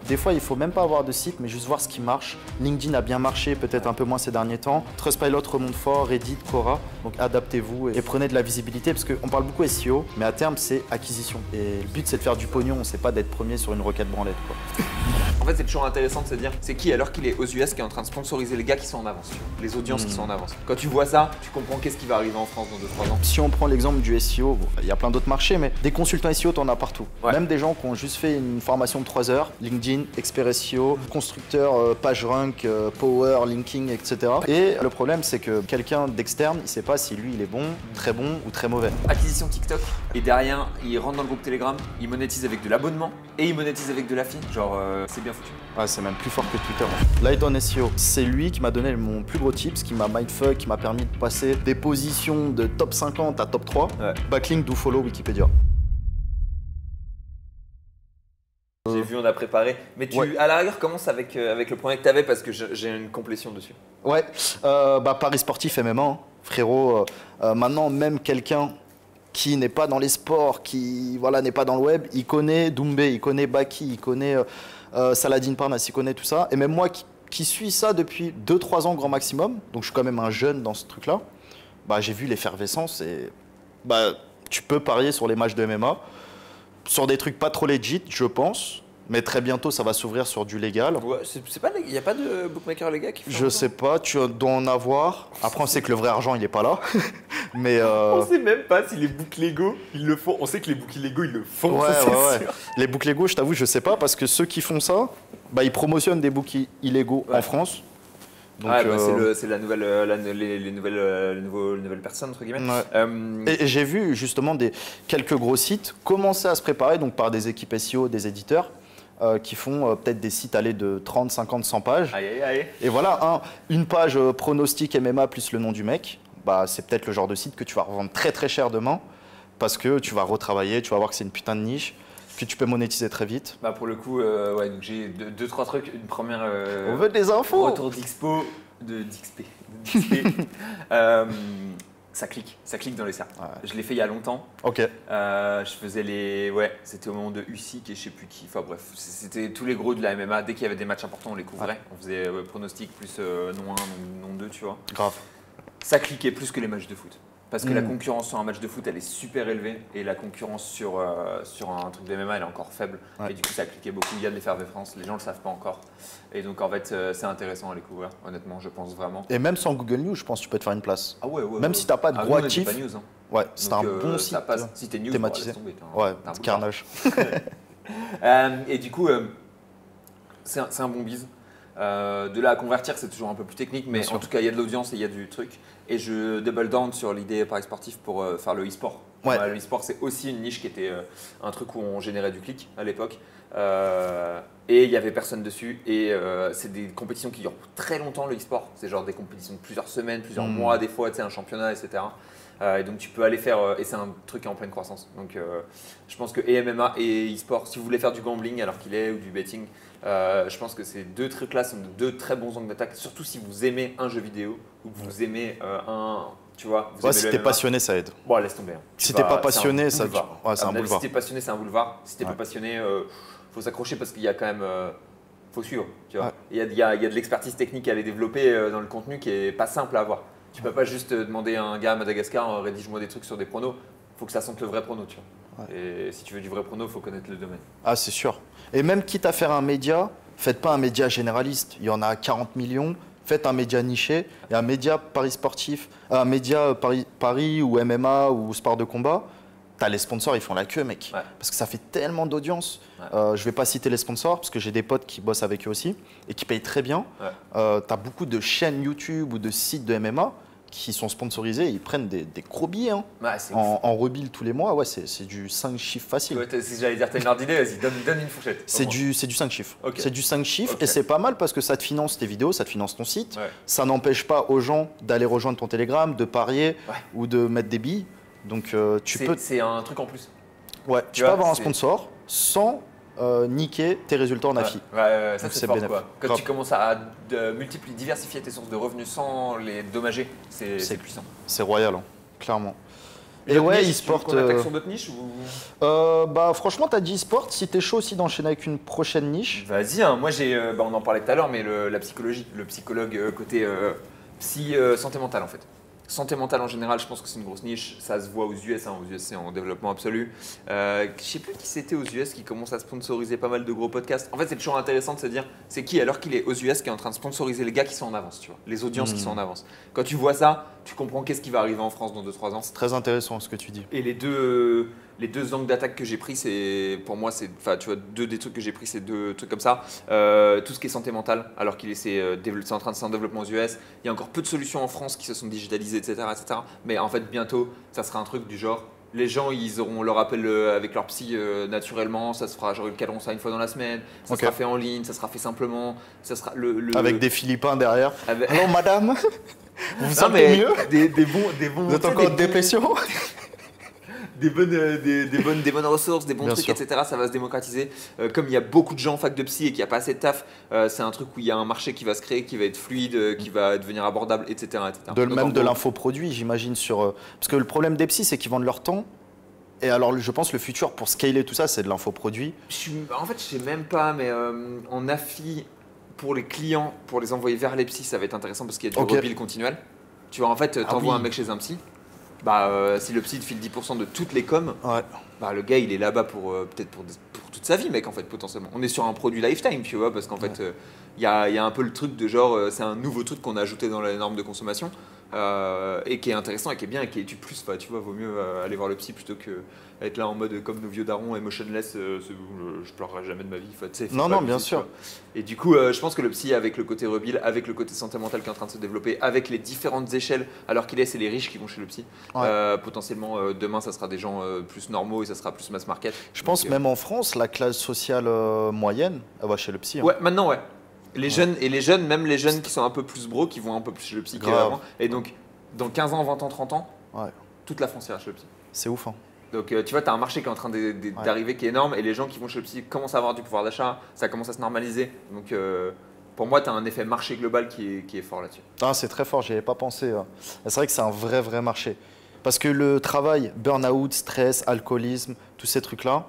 Des fois, il faut même pas avoir de site, mais juste voir ce qui marche. LinkedIn a bien marché, peut-être un peu moins ces derniers temps. Trustpilot remonte fort, Reddit, Quora. Donc adaptez-vous et prenez de la visibilité parce qu'on parle beaucoup SEO, mais à terme, c'est acquisition. Et le but, c'est de faire du pognon, c'est pas d'être premier sur une requête branlette, quoi. En fait, c'est toujours intéressant de se dire, c'est qui alors qu'il est aux US qui est en train de sponsoriser les gars qui sont en avance, tu vois, les audiences qui sont en avance. Quand tu vois ça, tu comprends qu'est-ce qui va arriver en France dans 2-3 ans. Si on prend l'exemple du SEO, bon, il y a plein d'autres marchés, mais des consultants SEO, t'en as partout. Ouais. Même des gens qui ont juste fait une formation de 3 heures, LinkedIn, Expert SEO, constructeur, PageRank, Power, Linking, etc. Et le problème, c'est que quelqu'un d'externe, il sait pas si lui, il est bon ou très mauvais. Acquisition TikTok, et derrière, il rentre dans le groupe Telegram, il monétise avec de l'abonnement et il monétise avec de l'affi. Genre, c'est bien foutu. Ouais, c'est même plus fort que Twitter. Light on SEO, c'est lui qui m'a donné mon plus gros tips, qui m'a mindfuck, qui m'a permis de passer des positions de top 50 à top 3. Ouais. Backlink, do follow, Wikipédia. J'ai vu, on a préparé. Mais tu, à la rigueur, commence avec le premier que tu avais parce que j'ai une complétion dessus. Ouais, Paris sportif MMA, hein. Frérot, maintenant même quelqu'un qui n'est pas dans les sports, qui voilà, n'est pas dans le web, il connaît Doumbé, il connaît Baki, il connaît Saladin Parnasse, il connaît tout ça. Et même moi qui suis ça depuis 2-3 ans grand maximum, donc je suis quand même un jeune dans ce truc-là, j'ai vu l'effervescence et tu peux parier sur les matchs de MMA, sur des trucs pas trop legit, je pense. Mais très bientôt, ça va s'ouvrir sur du légal. Ouais, il n'y a pas de bookmaker légal qui fait Je sais pas, tu dois en avoir. Après, on sait que le vrai argent, il est pas là. Mais on sait même pas si les books légaux, ils le font. On sait que les books illégaux, ils le font. Ouais, ça, ouais. sûr. Les books légaux, je t'avoue, je sais pas, parce que ceux qui font ça, ils promotionnent des books illégaux en France. Donc, c'est la nouvelle, les nouvelles personnes, entre guillemets. Ouais. Et j'ai vu justement quelques gros sites commencer à se préparer, donc par des équipes SEO, des éditeurs, qui font peut-être des sites allés de 30, 50, 100 pages. Aïe, aïe. Et voilà, une page pronostic MMA plus le nom du mec, c'est peut-être le genre de site que tu vas revendre très très cher demain, parce que tu vas retravailler, tu vas voir que c'est une putain de niche, puis tu peux monétiser très vite. Pour le coup, ouais, donc j'ai deux, trois trucs. Une première. On veut des infos. Retour d'XP. Ça clique dans les cercles. Ouais. Je l'ai fait il y a longtemps. Ok. Je faisais c'était au moment de Usyk et je sais plus qui. Enfin bref, c'était tous les gros de la MMA. Dès qu'il y avait des matchs importants, on les couvrait. Ouais. On faisait pronostic plus non 1, non 2, tu vois. Grave. Ça cliquait plus que les matchs de foot. Parce que la concurrence sur un match de foot, elle est super élevée et la concurrence sur un truc de MMA, elle est encore faible. Ouais. Et du coup, ça cliquait beaucoup. Il y a de l'effervescence, les gens ne le savent pas encore. Et donc, en fait, c'est intéressant à les couvrir, honnêtement, je pense vraiment. Et même sans Google News, je pense que tu peux te faire une place. Ah ouais, même si tu n'as pas de gros actifs. Pas news, hein. Ouais, c'est un bon site. Si t'es news, thématisé. Tomber, ouais, carnage. Et du coup, c'est un bon bise. De là à convertir, c'est toujours un peu plus technique, mais en tout cas, il y a de l'audience et il y a du truc. Et je double down sur l'idée Paris sportif pour faire le e-sport. Ouais. Le e-sport, c'est aussi une niche qui était un truc où on générait du clic à l'époque. Et il n'y avait personne dessus. Et c'est des compétitions qui durent très longtemps, le e-sport. C'est genre des compétitions de plusieurs semaines, plusieurs mois, des fois, tu sais, un championnat, etc. Et donc tu peux aller faire, et c'est un truc qui est en pleine croissance. Donc je pense que et MMA et e-sport, si vous voulez faire du gambling alors qu'il est ou du betting, je pense que ces deux trucs-là sont deux très bons angles d'attaque, surtout si vous aimez un jeu vidéo ou que vous aimez tu vois. Vous si t'es passionné, ça aide. Bon, laisse tomber. Hein. Si t'es pas passionné, c'est un boulevard. Si t'es passionné, c'est un boulevard. Si t'es pas passionné, faut s'accrocher parce qu'il y a quand même, faut suivre. Tu vois. Il y a de l'expertise technique à aller développer dans le contenu qui est pas simple à avoir. Tu peux pas juste demander à un gars à Madagascar, rédige-moi des trucs sur des pronos. Faut que ça sente le vrai prono, tu vois. Ouais. Et si tu veux du vrai prono, faut connaître le domaine. Ah, c'est sûr. Et même quitte à faire un média, faites pas un média généraliste. Il y en a 40 millions. Faites un média niché et un média Paris sportif, un média Paris ou MMA ou sport de combat. T'as les sponsors, ils font la queue, mec. Ouais. Parce que ça fait tellement d'audience. Ouais. Je vais pas citer les sponsors parce que j'ai des potes qui bossent avec eux aussi et qui payent très bien. Ouais. T'as beaucoup de chaînes YouTube ou de sites de MMA qui sont sponsorisés, ils prennent des gros billets hein. Ouais, en rebill tous les mois. Ouais, c'est du 5 chiffres facile. Ouais, si j'allais dire, t'as une ordre d'idée, vas-y, donne une fourchette. C'est du 5 chiffres. Okay. C'est du 5 chiffres et c'est pas mal parce que ça te finance tes vidéos, ça te finance ton site. Ouais. Ça n'empêche pas aux gens d'aller rejoindre ton Telegram, de parier ou de mettre des billes. Donc c'est un truc en plus. Ouais, tu peux avoir un sponsor sans niquer tes résultats en affi. Ouais, ça c'est fort quoi. Quand tu commences à diversifier tes sources de revenus sans les dommager, c'est puissant. C'est royal, hein, clairement. Et ouais, e-sport. On attaque sur d'autres niches ou... Bah franchement, t'as dit e-sport. Si t'es chaud aussi d'enchaîner avec une prochaine niche. Vas-y, hein. Moi on en parlait tout à l'heure, mais la psychologie, le psychologue côté psy santé mentale en fait. Santé mentale en général, je pense que c'est une grosse niche. Ça se voit aux US, hein. Aux US c'est en développement absolu. Je sais plus qui c'était aux US qui commence à sponsoriser pas mal de gros podcasts. En fait, c'est toujours intéressant de se dire, c'est qui alors qu'il est aux US qui est en train de sponsoriser les gars qui sont en avance, tu vois, les audiences qui sont en avance. Quand tu vois ça, tu comprends qu'est-ce qui va arriver en France dans 2-3 ans. C'est très intéressant ce que tu dis. Et les deux angles d'attaque que j'ai pris, c'est pour moi, enfin, tu vois, deux des trucs que j'ai pris, c'est deux trucs comme ça. Tout ce qui est santé mentale, alors c'est en train de s'en développement aux US. Il y a encore peu de solutions en France qui se sont digitalisées, etc., etc. Mais en fait, bientôt, ça sera un truc du genre. Les gens, ils auront leur appel avec leur psy naturellement. Ça se fera, genre, ils le caleront ça une fois dans la semaine. Ça sera fait en ligne, ça sera fait simplement. Ça sera avec des Philippins derrière. Allô, madame. Vous vous sentez mieux? Des bons. Vous êtes encore en dépression? Des bonnes ressources, des bons Bien trucs, sûr. etc. Ça va se démocratiser. Comme il y a beaucoup de gens en fac de psy et qu'il n'y a pas assez de taf, c'est un truc où il y a un marché qui va se créer, qui va être fluide, qui va devenir abordable, etc. De l'infoproduit, j'imagine. Parce que le problème des psys, c'est qu'ils vendent leur temps. Et alors, je pense le futur pour scaler tout ça, c'est de l'infoproduit. En fait, je sais même pas, mais en affi, pour les clients, pour les envoyer vers les psys, ça va être intéressant parce qu'il y a du rebill continuel. Tu vois, en fait, t'envoies un mec chez un psy. Si le psy te file 10% de toutes les coms, le gars il est là-bas pour peut-être pour toute sa vie, mec, en fait, potentiellement. On est sur un produit lifetime, tu vois, parce qu'en fait, il y a un peu le truc de genre, c'est un nouveau truc qu'on a ajouté dans la norme de consommation et qui est intéressant et qui est bien et qui est du plus. Tu vois, vaut mieux aller voir le psy plutôt que être là en mode comme nos vieux darons, emotionless, je pleurerai jamais de ma vie. Non, bien sûr. Et du coup, je pense que le psy, avec le côté rebill, avec le côté santé mentale qui est en train de se développer, avec les différentes échelles, alors qu'il est, c'est les riches qui vont chez le psy. Potentiellement, demain, ça sera des gens plus normaux et ça sera plus mass market. Je pense même en France, la classe sociale moyenne, elle va chez le psy. Hein. Ouais, maintenant, ouais. Jeunes, et les jeunes, même les jeunes qui sont un peu plus bro, qui vont un peu plus chez le psy qu'avant. Et donc, dans 15 ans, 20 ans, 30 ans, toute la France ira chez le psy. C'est ouf, hein. Donc tu vois, tu as un marché qui est en train d'arriver qui est énorme et les gens qui vont chez le psy commencent à avoir du pouvoir d'achat, ça commence à se normaliser. Donc pour moi, tu as un effet marché global qui est fort là-dessus. Ah, c'est très fort, j'y avais pas pensé. C'est vrai que c'est un vrai marché. Parce que le travail, burn-out, stress, alcoolisme, tous ces trucs-là,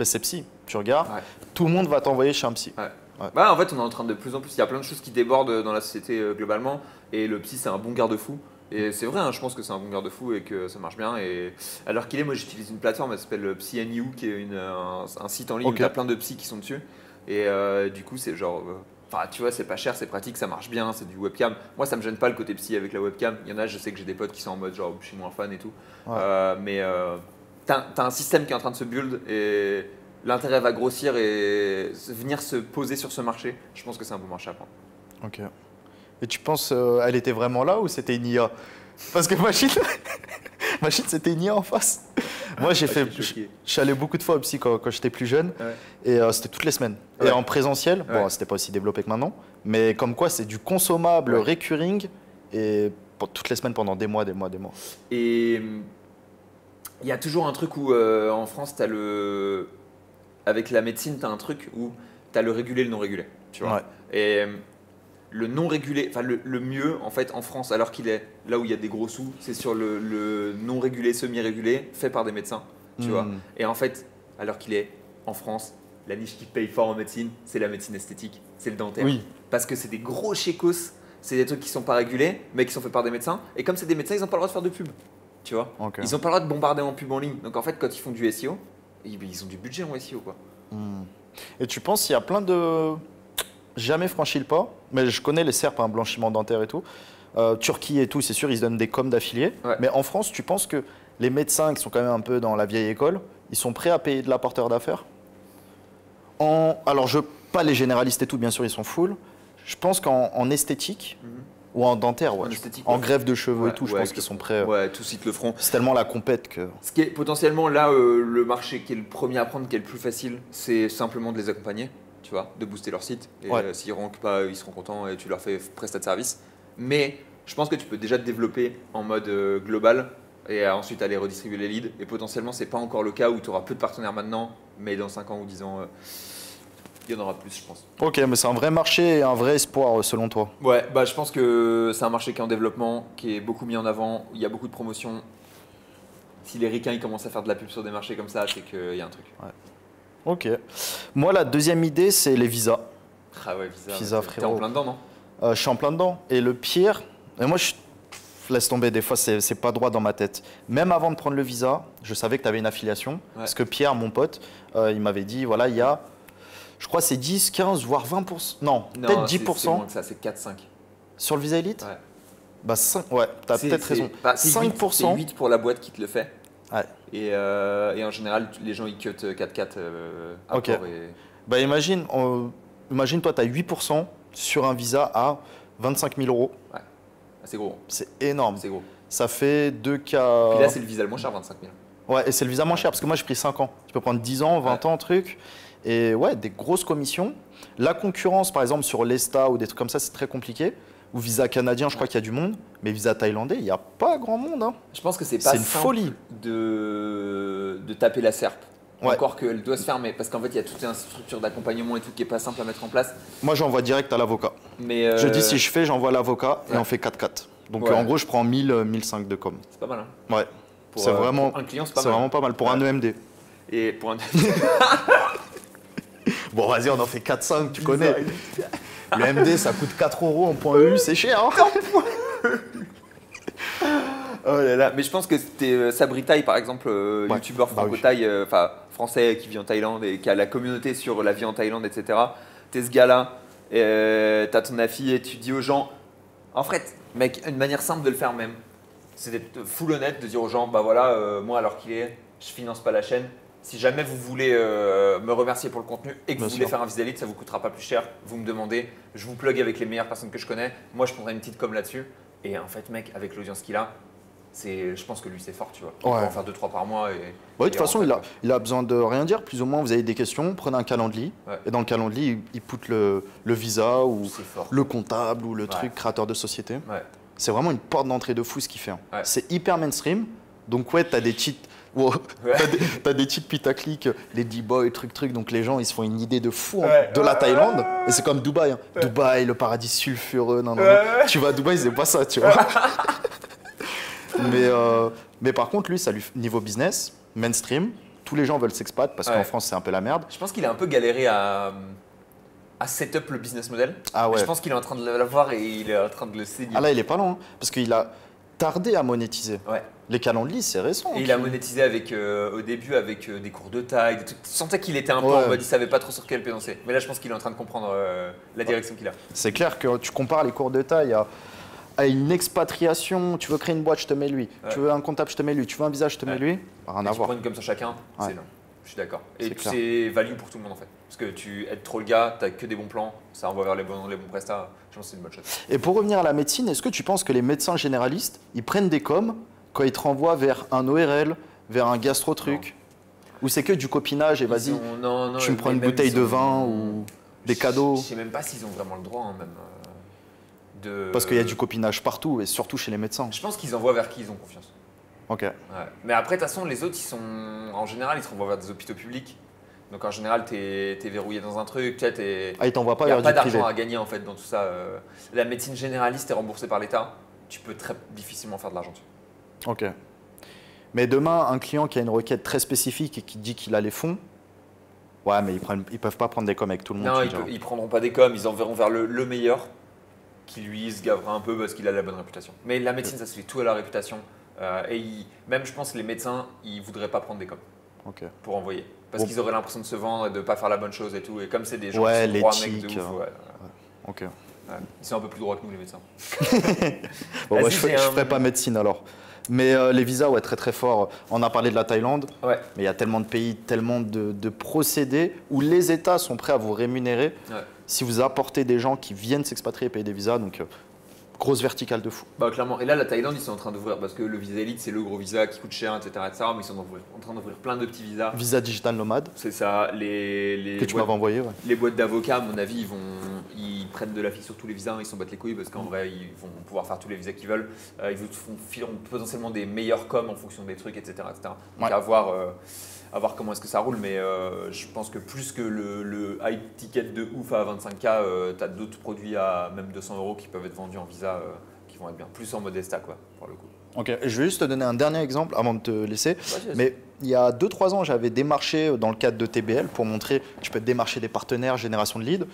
c'est psy. Tu regardes, tout le monde va t'envoyer chez un psy. En fait, on est en train de plus en plus, il y a plein de choses qui débordent dans la société globalement et le psy, c'est un bon garde-fou. Et c'est vrai, hein, je pense que c'est un bon garde-fou et que ça marche bien. Et alors qu'il est, moi j'utilise une plateforme, elle s'appelle PsyNU, qui est un site en ligne où il y a plein de psys qui sont dessus. Et du coup, c'est genre, tu vois, c'est pas cher, c'est pratique, ça marche bien, c'est du webcam. Moi, ça me gêne pas le côté psy avec la webcam. Il y en a, je sais que j'ai des potes qui sont en mode genre, je suis moins fan et tout. Mais t'as un système qui est en train de se build et l'intérêt va grossir et venir se poser sur ce marché. Je pense que c'est un bon marché à prendre. Ok. Et tu penses elle était vraiment là ou c'était une IA? Parce que Machine, c'était une IA en face. Moi, je suis allé beaucoup de fois au psy quand j'étais plus jeune et c'était toutes les semaines. Et en présentiel, bon, c'était pas aussi développé que maintenant, mais comme quoi c'est du consommable recurring et toutes les semaines pendant des mois. Et il y a toujours un truc où en France, avec la médecine, tu as un truc où tu as le régulé et le non régulé. Tu vois. Et le non régulé, enfin le mieux en fait en France, alors qu'il est là où il y a des gros sous, c'est sur le non régulé, semi-régulé, fait par des médecins, tu vois. Et en fait, alors qu'il est en France, la niche qui paye fort en médecine, c'est la médecine esthétique, c'est le dentaire. Parce que c'est des gros chécos, c'est des trucs qui sont pas régulés, mais qui sont faits par des médecins. Et comme c'est des médecins, ils n'ont pas le droit de faire de pub, tu vois. Ils n'ont pas le droit de bombarder en pub en ligne. Donc en fait, quand ils font du SEO, ils ont du budget en SEO, quoi. Et tu penses qu'il y a plein de... Jamais franchi le pas, mais je connais les SERP, blanchiment dentaire et tout. Turquie et tout, c'est sûr, ils se donnent des coms d'affiliés. Mais en France, tu penses que les médecins qui sont quand même un peu dans la vieille école, ils sont prêts à payer de l'apporteur d'affaires? Alors, pas les généralistes et tout, bien sûr, ils sont full. Je pense qu'en esthétique ou en dentaire, en greffe de cheveux et tout, je pense qu'ils sont prêts. Tous ils te le feront. C'est tellement la compète que... Ce qui est potentiellement là, le marché qui est le premier à prendre, qui est le plus facile, c'est simplement de les accompagner. Tu vois, de booster leur site. Et s'ils rankent pas, ils seront contents et tu leur fais prestat de service. Mais je pense que tu peux déjà te développer en mode global et ensuite aller redistribuer les leads. Et potentiellement, c'est pas encore le cas où tu auras peu de partenaires maintenant, mais dans 5 ans ou 10 ans, il y en aura plus, je pense. Ok, mais c'est un vrai marché et un vrai espoir selon toi? Ouais, je pense que c'est un marché qui est en développement, qui est beaucoup mis en avant. Il y a beaucoup de promotions. Si les ricains ils commencent à faire de la pub sur des marchés comme ça, c'est qu'il y a un truc. Ouais. Ok. Moi, la deuxième idée, c'est les visas. Ah ouais, Visa. Visa, T'es frérot. en plein dedans, non? Je suis en plein dedans. Et le pire, et moi, laisse tomber, des fois, c'est pas droit dans ma tête. Même avant de prendre le visa, je savais que tu avais une affiliation. Parce que Pierre, mon pote, il m'avait dit, voilà, il y a, je crois, c'est 10, 15, voire 20%. Non, peut-être 10%. C'est moins que ça, c'est 4-5. Sur le visa élite. Ouais. Bah, 5, ouais, t'as peut-être raison. Bah, c'est 5%. 8 pour la boîte qui te le fait. Ouais. Et en général, les gens ils cut 4-4 Ok. et... Bah, imagine, toi, tu as 8% sur un visa à 25 000 euros. Ouais. C'est gros. C'est énorme. C'est gros. Ça fait 2 Puis cas. là, c'est le visa le moins cher, 25 000. Ouais, et c'est le visa moins cher parce que moi j'ai pris 5 ans. Tu peux prendre 10 ans, 20 ans, truc. Et ouais, des grosses commissions. La concurrence, par exemple, sur l'ESTA ou des trucs comme ça, c'est très compliqué. Ou visa canadien, je crois qu'il y a du monde. Mais visa thaïlandais, il n'y a pas grand monde. Hein. Je pense que c'est pas une simple folie de taper la SERP. Ouais. Encore qu'elle doit se fermer. Parce qu'en fait, il y a toute une structure d'accompagnement et tout qui est pas simple à mettre en place. Moi, j'envoie direct à l'avocat. Mais Je dis si je fais, j'envoie à l'avocat et Ouais. on fait 4-4. Donc Ouais. en gros, je prends 1000, 1005 de com. c'est pas mal. Hein. Ouais. Pour, C'est vraiment, pour un client, c'est pas c'est mal. vraiment pas mal pour Ouais. un EMD. Et pour un Bon, vas-y, on en fait 4-5, tu connais. Le MD, ça coûte 4 euros en point EU, c'est cher. Hein. Oh là là. Mais je pense que c'était Sabri Thaï, par exemple, youtubeur Bah oui. franco-thaï, enfin français qui vit en Thaïlande et qui a la communauté sur la vie en Thaïlande, etc. T'es ce gars-là, t'as ton affi et tu dis aux gens, en fait, mec, une manière simple de le faire même, c'est d'être full honnête, de dire aux gens, bah voilà, moi alors qu'il est, je finance pas la chaîne. Si jamais vous voulez me remercier pour le contenu et que Bien vous voulez sûr. faire un visa élite, ça vous coûtera pas plus cher. Vous me demandez, je vous plug avec les meilleures personnes que je connais. Moi, je prendrai une petite com là-dessus. Et en fait, mec, avec l'audience qu'il a, je pense que lui, c'est fort, tu vois. Il Ouais. peut en faire 2-3 par mois. Ouais, de toute façon, il a besoin de rien dire. Plus ou moins, vous avez des questions, prenez un calendrier. Ouais. Et dans le calendrier, il put le visa ou C'est fort. le comptable ou le Ouais. truc créateur de société. Ouais. C'est vraiment une porte d'entrée de fou ce qu'il fait. Hein. Ouais. C'est hyper mainstream. Donc ouais, t'as des cheats. Wow. Ouais. T'as des cheats putaclic, les D-boys, truc. Donc les gens, ils se font une idée de fou hein, Ouais. de la Thaïlande. Et c'est comme Dubaï. Hein. Dubaï, le paradis sulfureux. Non. Tu vas à Dubaï, c'est pas ça, tu vois. mais par contre, lui, ça lui, niveau business, mainstream, tous les gens veulent s'expat parce Ouais. qu'en France, c'est un peu la merde. Je pense qu'il a un peu galéré à set up le business model. Ah ouais. Je pense qu'il est en train de l'avoir et il est en train de le saigner. Ah là, il est pas loin. Hein, parce qu'il a tardé à monétiser. Ouais. Les calendriers, c'est récent. Et il a monétisé avec, au début avec des cours de taille, des trucs. Tu sentais qu'il était un peu Ouais. en mode, il savait pas trop sur quel pied danser. Mais là, je pense qu'il est en train de comprendre la direction qu'il a. C'est clair que tu compares les cours de taille à une expatriation. Tu veux créer une boîte, je te mets lui. Ouais. Tu veux un comptable, je te mets lui. Tu veux un visa, je te mets Ouais. lui. Rien Et à tu voir. prends une comme ça chacun, Ouais. c'est non. Je suis d'accord. Et C'est clair. c'est value pour tout le monde en fait. Parce que tu aides trop le gars, t'as que des bons plans, ça envoie vers les bons prestats. Je pense que c'est une bonne chose. Et pour revenir à la médecine, est-ce que tu penses que les médecins généralistes, ils prennent des coms quand ils te renvoient vers un ORL, vers un gastro-truc ou c'est que du copinage et vas-y, Non, tu me prends mais une même, bouteille ils de ont- vin ou des cadeaux? Je sais même pas s'ils ont vraiment le droit, hein, même. Parce qu'il y a du copinage partout et surtout chez les médecins. Je pense qu'ils envoient vers qui ils ont confiance. Ok. Ouais. Mais après, de toute façon, les autres, ils sont. En général, ils te renvoient vers des hôpitaux publics. Donc en général, t'es verrouillé dans un truc, tu sais, t'es. Ah, ils t'envoient pas Il n'y a vers pas du privé. d'argent à gagner en fait dans tout ça. La médecine généraliste est remboursée par l'État. Tu peux très difficilement faire de l'argent dessus. Ok. Mais demain, un client qui a une requête très spécifique et qui dit qu'il a les fonds, ouais, mais ils peuvent pas prendre des coms avec tout le monde. Non, tu me ils, diras. ils prendront pas des coms, ils enverront vers le meilleur qui lui se gavera un peu parce qu'il a la bonne réputation. Mais la médecine, ça se fait tout à la réputation. Même, je pense, les médecins, ils voudraient pas prendre des coms Ok. pour envoyer. Parce Bon. qu'ils auraient l'impression de se vendre et de pas faire la bonne chose et tout. Et comme c'est des gens Ouais, qui sont droits mecs de l'éthique, ouf, ouais. Ok. Ouais. Ils sont un peu plus droits que nous, les médecins. Bon, Vas-y, bah, je j'ai ferai pas médecine alors. Mais les visas, ouais, très très fort. On a parlé de la Thaïlande, Ouais. mais il y a tellement de pays, tellement de procédés où les États sont prêts à vous rémunérer Ouais. si vous apportez des gens qui viennent s'expatrier et payer des visas. Donc, grosse verticale de fou. Bah clairement. Et là, la Thaïlande, ils sont en train d'ouvrir parce que le visa élite, c'est le gros visa qui coûte cher, etc. Mais ils sont en train d'ouvrir plein de petits visas. Visa digital nomade, C'est ça. Les que tu boîtes- m'avais envoyé. Ouais. Les boîtes d'avocats, à mon avis, ils prennent de la fille sur tous les visas, ils s'en battent les couilles parce qu'en vrai, ils vont pouvoir faire tous les visas qu'ils veulent. Ils vous firont potentiellement des meilleurs coms en fonction des trucs, etc. Donc Ouais. à voir comment est-ce que ça roule, mais je pense que plus que le high ticket de ouf à 25K, tu as d'autres produits à même 200 € qui peuvent être vendus en visa qui vont être bien. Plus en mode Esta, quoi, pour le coup. Ok, je vais juste te donner un dernier exemple avant de te laisser. Vas-y. Mais il y a 2-3 ans, j'avais démarché dans le cadre de TBL pour montrer que tu peux démarcher des partenaires, génération de leads.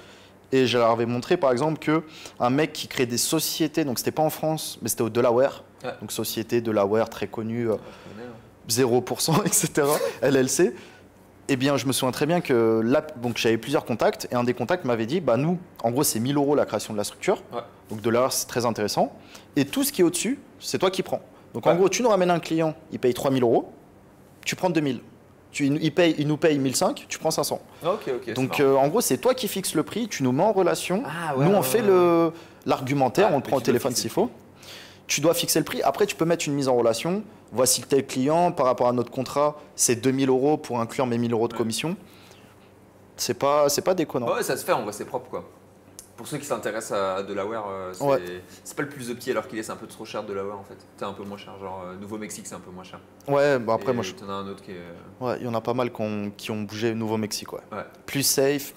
Et je leur avais montré par exemple qu'un mec qui crée des sociétés, donc c'était pas en France, mais c'était au Delaware, Ouais. donc société Delaware très connue, Je connais, hein. 0%, etc., LLC. Eh bien, je me souviens très bien que là, donc j'avais plusieurs contacts et un des contacts m'avait dit, bah nous, en gros, c'est 1 000 € la création de la structure. Ouais. Donc de là, c'est très intéressant. Et tout ce qui est au-dessus, c'est toi qui prends. Donc en Ouais. gros, tu nous ramènes un client, il paye 3 000 €, tu prends 2 000. Il nous paye 1 500, tu prends 500. Ok, ok. Donc c'est marrant. en gros, c'est toi qui fixes le prix, tu nous mets en relation. Ah, ouais, Nous, on ouais, fait ouais. l'argumentaire, Ouais, on le mais prend au tu dois téléphone fixer s'il le faut. Tu dois fixer le prix. Après, tu peux mettre une mise en relation. Voici tel client, par rapport à notre contrat, c'est 2 000 € pour inclure mes 1 000 € de Ouais. commission. C'est pas déconnant. Ouais, ça se fait, en vrai, c'est propre, quoi. Pour ceux qui s'intéressent à Delaware, Ouais. c'est pas le plus opti alors qu'il est, c'est un peu trop cher Delaware en fait. C'est un peu moins cher, genre Nouveau-Mexique c'est un peu moins cher. Ouais, bah après, Et moi, t'en as un autre qui est. ouais, il y en a pas mal qui ont bougé au Nouveau-Mexique. Ouais. Ouais. Plus safe,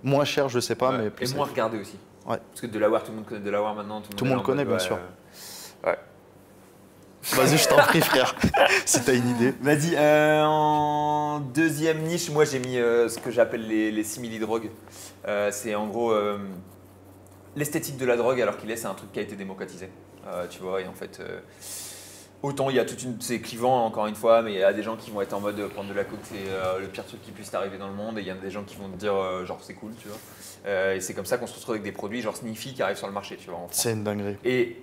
moins cher, je sais pas, Ouais. mais Et plus moins safe. regardé aussi. Ouais. Parce que Delaware, tout le monde connaît Delaware maintenant. Tout le monde est en connaît, mode, bien sûr. Ouais. Vas-y, je t'en prie, frère, si t'as une idée. Vas-y, en deuxième niche, moi j'ai mis ce que j'appelle les simili-drogues. C'est en gros l'esthétique de la drogue alors qu'il est, c'est un truc qui a été démocratisé. Tu vois, et en fait, autant il y a c'est clivant encore une fois, mais il y a des gens qui vont être en mode prendre de la coke, c'est le pire truc qui puisse t'arriver dans le monde, et il y a des gens qui vont te dire genre c'est cool, tu vois. Et c'est comme ça qu'on se retrouve avec des produits genre Sniffy qui arrivent sur le marché, tu vois. En France. C'est une dinguerie. Et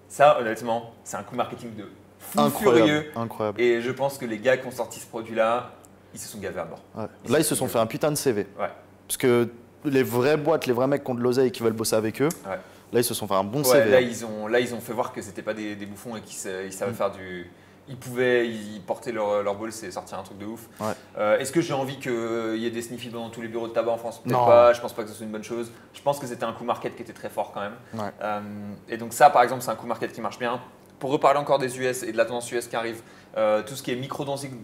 ça, honnêtement, c'est un coup marketing de fou furieux. Incroyable. Et je pense que les gars qui ont sorti ce produit-là, ils se sont gavés à mort. Ouais. Là, ils se sont fait un putain de CV. Ouais. Parce que les vraies boîtes, les vrais mecs qui ont de l'oseille et qui veulent bosser avec eux, Ouais. là, ils se sont fait un bon Ouais, CV. là, ils ont fait voir que c'était pas des bouffons et qu'ils savaient faire du. Ils portaient leur bol, c'est sortir un truc de ouf. Ouais. Est-ce que j'ai envie qu'il y ait des sniffy dans tous les bureaux de tabac en France? Peut-être Non. pas, je pense pas que ce soit une bonne chose. Je pense que c'était un coup market qui était très fort quand même. Ouais. Et donc, ça, par exemple, c'est un coup market qui marche bien. Pour reparler encore des US et de la tendance US qui arrive, tout ce qui est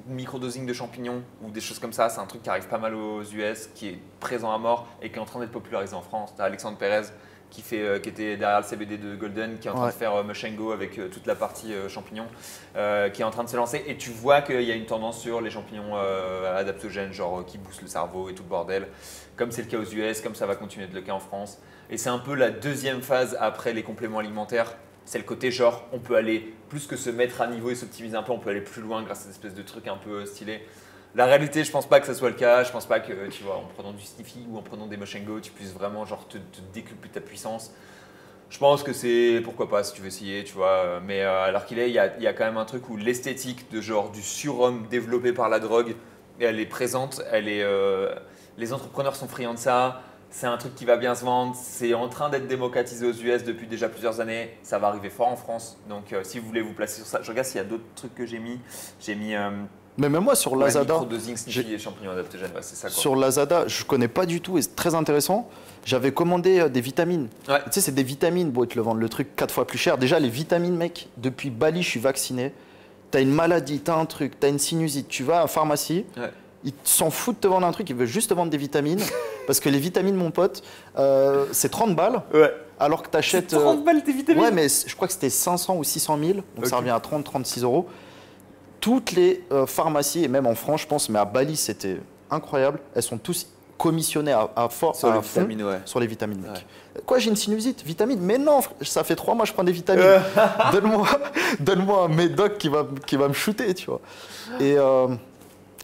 microdosing de champignons ou des choses comme ça, c'est un truc qui arrive pas mal aux US, qui est présent à mort et qui est en train d'être popularisé en France. Tu as Alexandre Pérez qui était derrière le CBD de Golden, qui est en train de faire Mushango avec toute la partie champignons, qui est en train de se lancer. Et tu vois qu'il y a une tendance sur les champignons adaptogènes, genre qui boostent le cerveau et tout le bordel, comme c'est le cas aux US, comme ça va continuer d'être le cas en France. Et c'est un peu la deuxième phase après les compléments alimentaires. C'est le côté genre, on peut aller plus que se mettre à niveau et s'optimiser un peu, on peut aller plus loin grâce à cette espèce de trucs un peu stylés. La réalité, je pense pas que ça soit le cas. Je pense pas que, tu vois, en prenant du Sniffy ou en prenant des Mushango, tu puisses vraiment genre te décupler ta puissance. Je pense que c'est pourquoi pas si tu veux essayer, tu vois. Mais alors qu'il est, il y a quand même un truc où l'esthétique de genre du surhomme développé par la drogue, elle est présente. Les entrepreneurs sont friands de ça. C'est un truc qui va bien se vendre. C'est en train d'être démocratisé aux US depuis déjà plusieurs années. Ça va arriver fort en France. Donc, si vous voulez vous placer sur ça, je regarde s'il y a d'autres trucs que j'ai mis. J'ai mis Mais même moi, sur Lazada, microdosing, Sniffy et champignons adaptogènes. Ouais, c'est ça, quoi. sur Lazada, je connais pas du tout et c'est très intéressant. J'avais commandé des vitamines. Ouais. Tu sais, c'est des vitamines. Bon, ils te le vendent le truc 4 fois plus cher. Déjà, les vitamines, mec, depuis Bali, je suis vacciné. T'as une maladie, t'as un truc, t'as une sinusite. Tu vas à la pharmacie. Ouais. Ils s'en foutent de te vendre un truc, ils veulent juste te vendre des vitamines. Parce que les vitamines, mon pote, c'est 30 balles. Ouais. Alors que tu achètes. 30 balles tes vitamines. Ouais, mais je crois que c'était 500 ou 600 000. Donc Ok. ça revient à 30-36 euros. Toutes les pharmacies, et même en France, je pense, mais à Bali, c'était incroyable. Elles sont tous commissionnées à fond Sur les vitamines, ouais. sur les vitamines, mec. Ouais. Quoi, j'ai une sinusite? Vitamine? Mais non, ça fait 3 mois que je prends des vitamines. Donne-moi un médoc qui va me shooter, tu vois. Et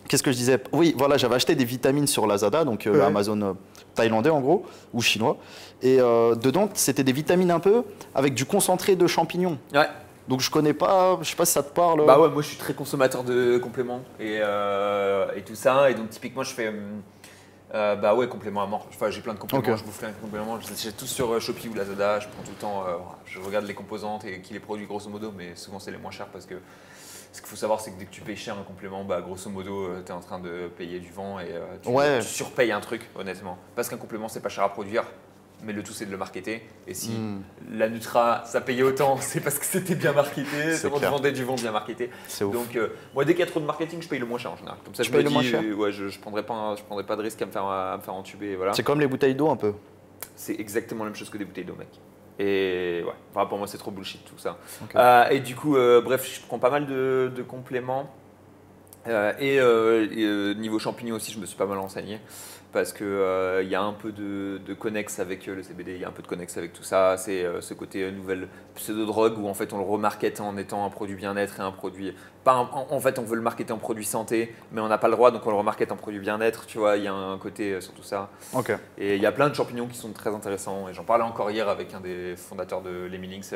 qu'est-ce que je disais? Oui, voilà, j'avais acheté des vitamines sur Lazada, donc Amazon thaïlandais en gros, ou chinois. Et dedans, c'était des vitamines un peu avec du concentré de champignons. Ouais. Donc je connais pas, je sais pas si ça te parle. Bah ouais, moi je suis très consommateur de compléments et tout ça. Et donc typiquement, je fais bah ouais, compléments à mort. Enfin, j'ai plein de compléments, Ok. je bouffe plein de compléments. J'ai tous sur Shopee ou Lazada. Je prends tout le temps, je regarde les composantes et qui les produit grosso modo, mais souvent c'est les moins chers parce que ce qu'il faut savoir, c'est que dès que tu payes cher un complément, bah grosso modo, tu es en train de payer du vent et tu surpayes un truc, honnêtement. Parce qu'un complément, c'est pas cher à produire. Mais le tout, c'est de le marketer. Et si la Nutra, ça payait autant, c'est parce que c'était bien marketé. C'est On te clair. vendait du vent bien marketé. C'est ouf. Donc, moi, dès qu'il y a trop de marketing, je paye le moins cher en général. Comme ça, Tu je me payes le dis, moins cher ouais, je prendrais pas de risque à me faire entuber. Et voilà. C'est comme les bouteilles d'eau un peu. C'est exactement la même chose que des bouteilles d'eau, mec. Et ouais, enfin, pour moi, c'est trop bullshit tout ça. Ok. Et du coup, bref, je prends pas mal de compléments. Niveau champignons aussi, je me suis pas mal renseigné parce que il y a un peu de connexe avec le CBD, il y a un peu de connexe avec tout ça. C'est ce côté nouvelle pseudo-drogue où en fait on le remarkete en étant un produit bien-être et un produit. Pas en fait, on veut le marketer en produit santé, mais on n'a pas le droit, donc on le remarkete en produit bien-être. Tu vois, il y a un côté sur tout ça. Ok. Et il y a plein de champignons qui sont très intéressants. Et j'en parlais encore hier avec un des fondateurs de Lemmylinks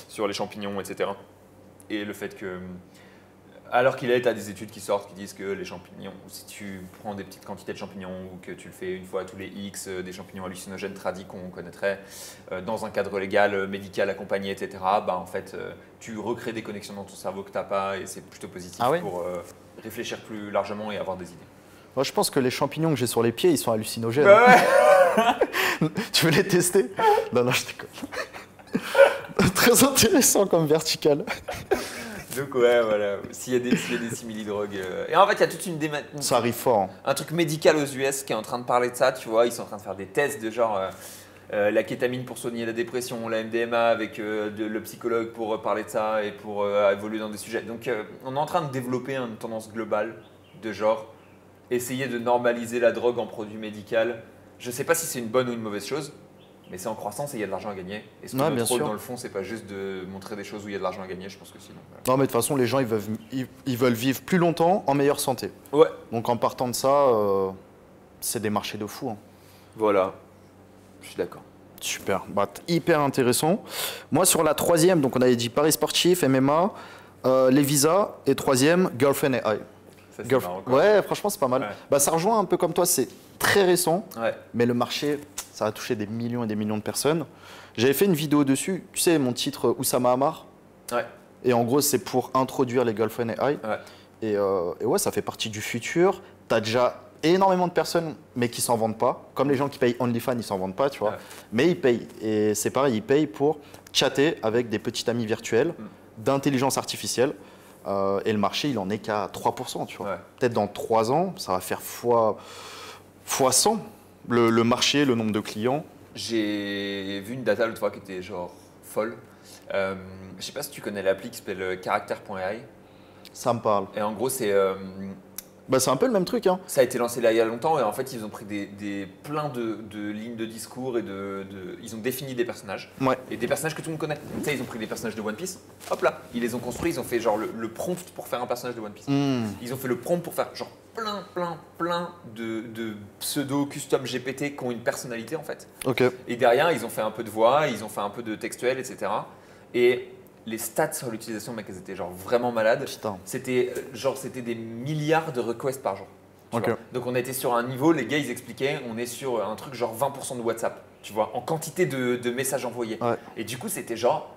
sur les champignons, etc. Et le fait que alors qu'il est, tu as des études qui sortent qui disent que les champignons, si tu prends des petites quantités de champignons ou que tu le fais une fois tous les X, des champignons hallucinogènes tradis qu'on connaîtrait, dans un cadre légal, médical, accompagné, etc., bah, en fait, tu recrées des connexions dans ton cerveau que tu n'as pas et c'est plutôt positif pour réfléchir plus largement et avoir des idées. Moi, je pense que les champignons que j'ai sur les pieds, ils sont hallucinogènes. Ouais. Tu veux les tester? Non, je déconne. Très intéressant comme vertical. Donc ouais, voilà, s'il y a des simili-drogues. Et en fait, il y a toute une Ça arrive fort. Hein. un truc médical aux US qui est en train de parler de ça, tu vois. Ils sont en train de faire des tests de genre la kétamine pour soigner la dépression, la MDMA avec le psychologue pour parler de ça et pour évoluer dans des sujets. Donc on est en train de développer une tendance globale de genre essayer de normaliser la drogue en produit médical. Je ne sais pas si c'est une bonne ou une mauvaise chose. Mais c'est en croissance et il y a de l'argent à gagner. Et ce que notre rôle dans le fond, c'est pas juste de montrer des choses où il y a de l'argent à gagner, je pense que sinon. Voilà. Non, mais de toute façon, les gens, ils veulent vivre plus longtemps en meilleure santé. Ouais. Donc en partant de ça, c'est des marchés de fous. Hein. Voilà, je suis d'accord. Super, bah, hyper intéressant. Moi, sur la troisième, donc on avait dit Paris sportif, MMA, les visas, et troisième, Girlfriend et I. Ça, c'est marrant, quoi. Ouais, franchement, c'est pas mal. Ouais. Bah, ça rejoint un peu comme toi, c'est très récent, Ouais. mais le marché, ça a touché des millions et des millions de personnes. J'avais fait une vidéo dessus, tu sais, mon titre Oussama Ammar. Ouais. Et en gros, c'est pour introduire les Girlfriend et I. Ouais. Et ouais, ça fait partie du futur. Tu as déjà énormément de personnes, mais qui s'en vendent pas. Comme les gens qui payent OnlyFans, ils s'en vendent pas, tu vois. Ouais. Mais ils payent. Et c'est pareil, ils payent pour chatter avec des petits amis virtuels d'intelligence artificielle. Et le marché, il en est qu'à 3%, tu vois. Ouais. Peut-être dans 3 ans, ça va faire fois 100 le marché, le nombre de clients. J'ai vu une data l'autre fois qui était genre folle. Je sais pas si tu connais l'appli qui s'appelle Character.ai. Ça me parle. Et en gros, c'est Bah, c'est un peu le même truc, hein. ça a été lancé là il y a longtemps et en fait ils ont pris plein de lignes de discours et ils ont défini des personnages. Ouais. Et des personnages que tout le monde connaît. Tu sais, ils ont pris des personnages de One Piece, hop là, ils les ont construits, ils ont fait genre le prompt pour faire un personnage de One Piece. Ils ont fait le prompt pour faire genre plein de pseudo custom GPT qui ont une personnalité en fait. Ok. Et derrière, ils ont fait un peu de voix, ils ont fait un peu de textuel, etc. Et les stats sur l'utilisation, mec, elles étaient genre vraiment malades. Putain. C'était des milliards de requests par jour. Tu Ok. vois. Donc on était sur un niveau, les gars ils expliquaient, on est sur un truc genre 20% de WhatsApp, tu vois, en quantité de messages envoyés. Ouais. Et du coup c'était genre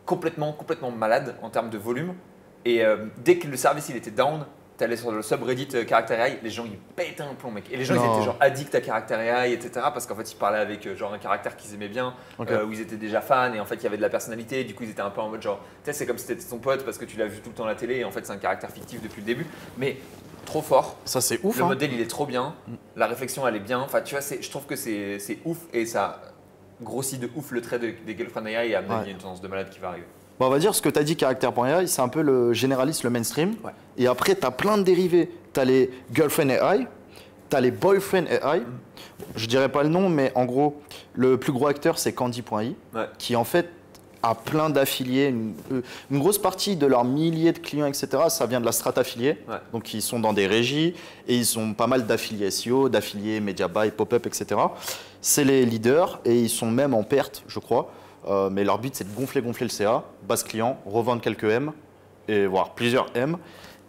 complètement malade en termes de volume. Et dès que le service il était down, t'allais sur le subreddit Character.ai, les gens ils pétaient un plomb, mec. Et les gens ils Non. étaient genre addicts à Character.ai, etc. Parce qu'en fait ils parlaient avec genre un caractère qu'ils aimaient bien, Ok. où ils étaient déjà fans et en fait il y avait de la personnalité. Et du coup ils étaient un peu en mode genre, tu sais, c'est comme si c'était ton pote parce que tu l'as vu tout le temps à la télé et en fait c'est un caractère fictif depuis le début. Mais trop fort. Ça, c'est ouf. Le Hein. modèle il est trop bien, la réflexion elle est bien. Enfin tu vois, je trouve que c'est ouf et ça grossit de ouf le trait des Girlfriend AI et à mon avis il y a une tendance de malade qui va arriver. Bon, on va dire ce que tu as dit, Character.ai, c'est un peu le généraliste, le mainstream. Ouais. Et après, tu as plein de dérivés. Tu as les Girlfriend AI, tu as les Boyfriend AI. Je dirais pas le nom, mais en gros, le plus gros acteur, c'est Candy.ai, Ouais. qui en fait a plein d'affiliés. Une grosse partie de leurs milliers de clients, etc., ça vient de la strate affiliée. Ouais. Donc, ils sont dans des régies et ils ont pas mal d'affiliés SEO, d'affiliés Media Buy, Pop-up, etc. C'est les leaders et ils sont même en perte, je crois. Mais leur but, c'est de gonfler le CA, base client, revendre quelques M, et voire plusieurs M.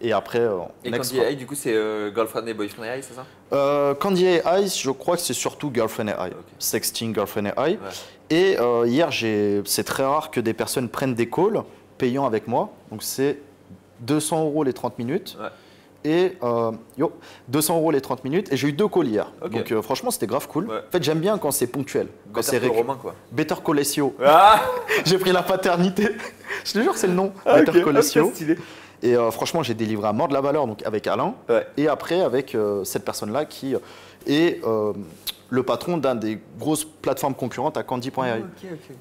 Et après, Et Candy AI, du coup, c'est Girlfriend et Boyfriend AI, c'est ça? Candy AI, je crois que c'est surtout Girlfriend AI. Ok. Sexting, Girlfriend AI. Ouais. Et hier, c'est très rare que des personnes prennent des calls payants avec moi. Donc, c'est 200 € les 30 minutes. Ouais. Et 200 € les 30 minutes. Et j'ai eu 2 calls hier. Ok. Donc, franchement, c'était grave cool. Ouais. En fait, j'aime bien quand c'est ponctuel. Quand c'est Better Call Romain, quoi. Better Call SEO. Ah, J'ai pris la paternité. Je te jure, c'est le nom. Better Call SEO. stylé. Et franchement, j'ai délivré à mort de la valeur donc avec Alain. Ouais. Et après, avec cette personne-là qui. Et le patron d'un des grosses plateformes concurrentes à Candy.ai.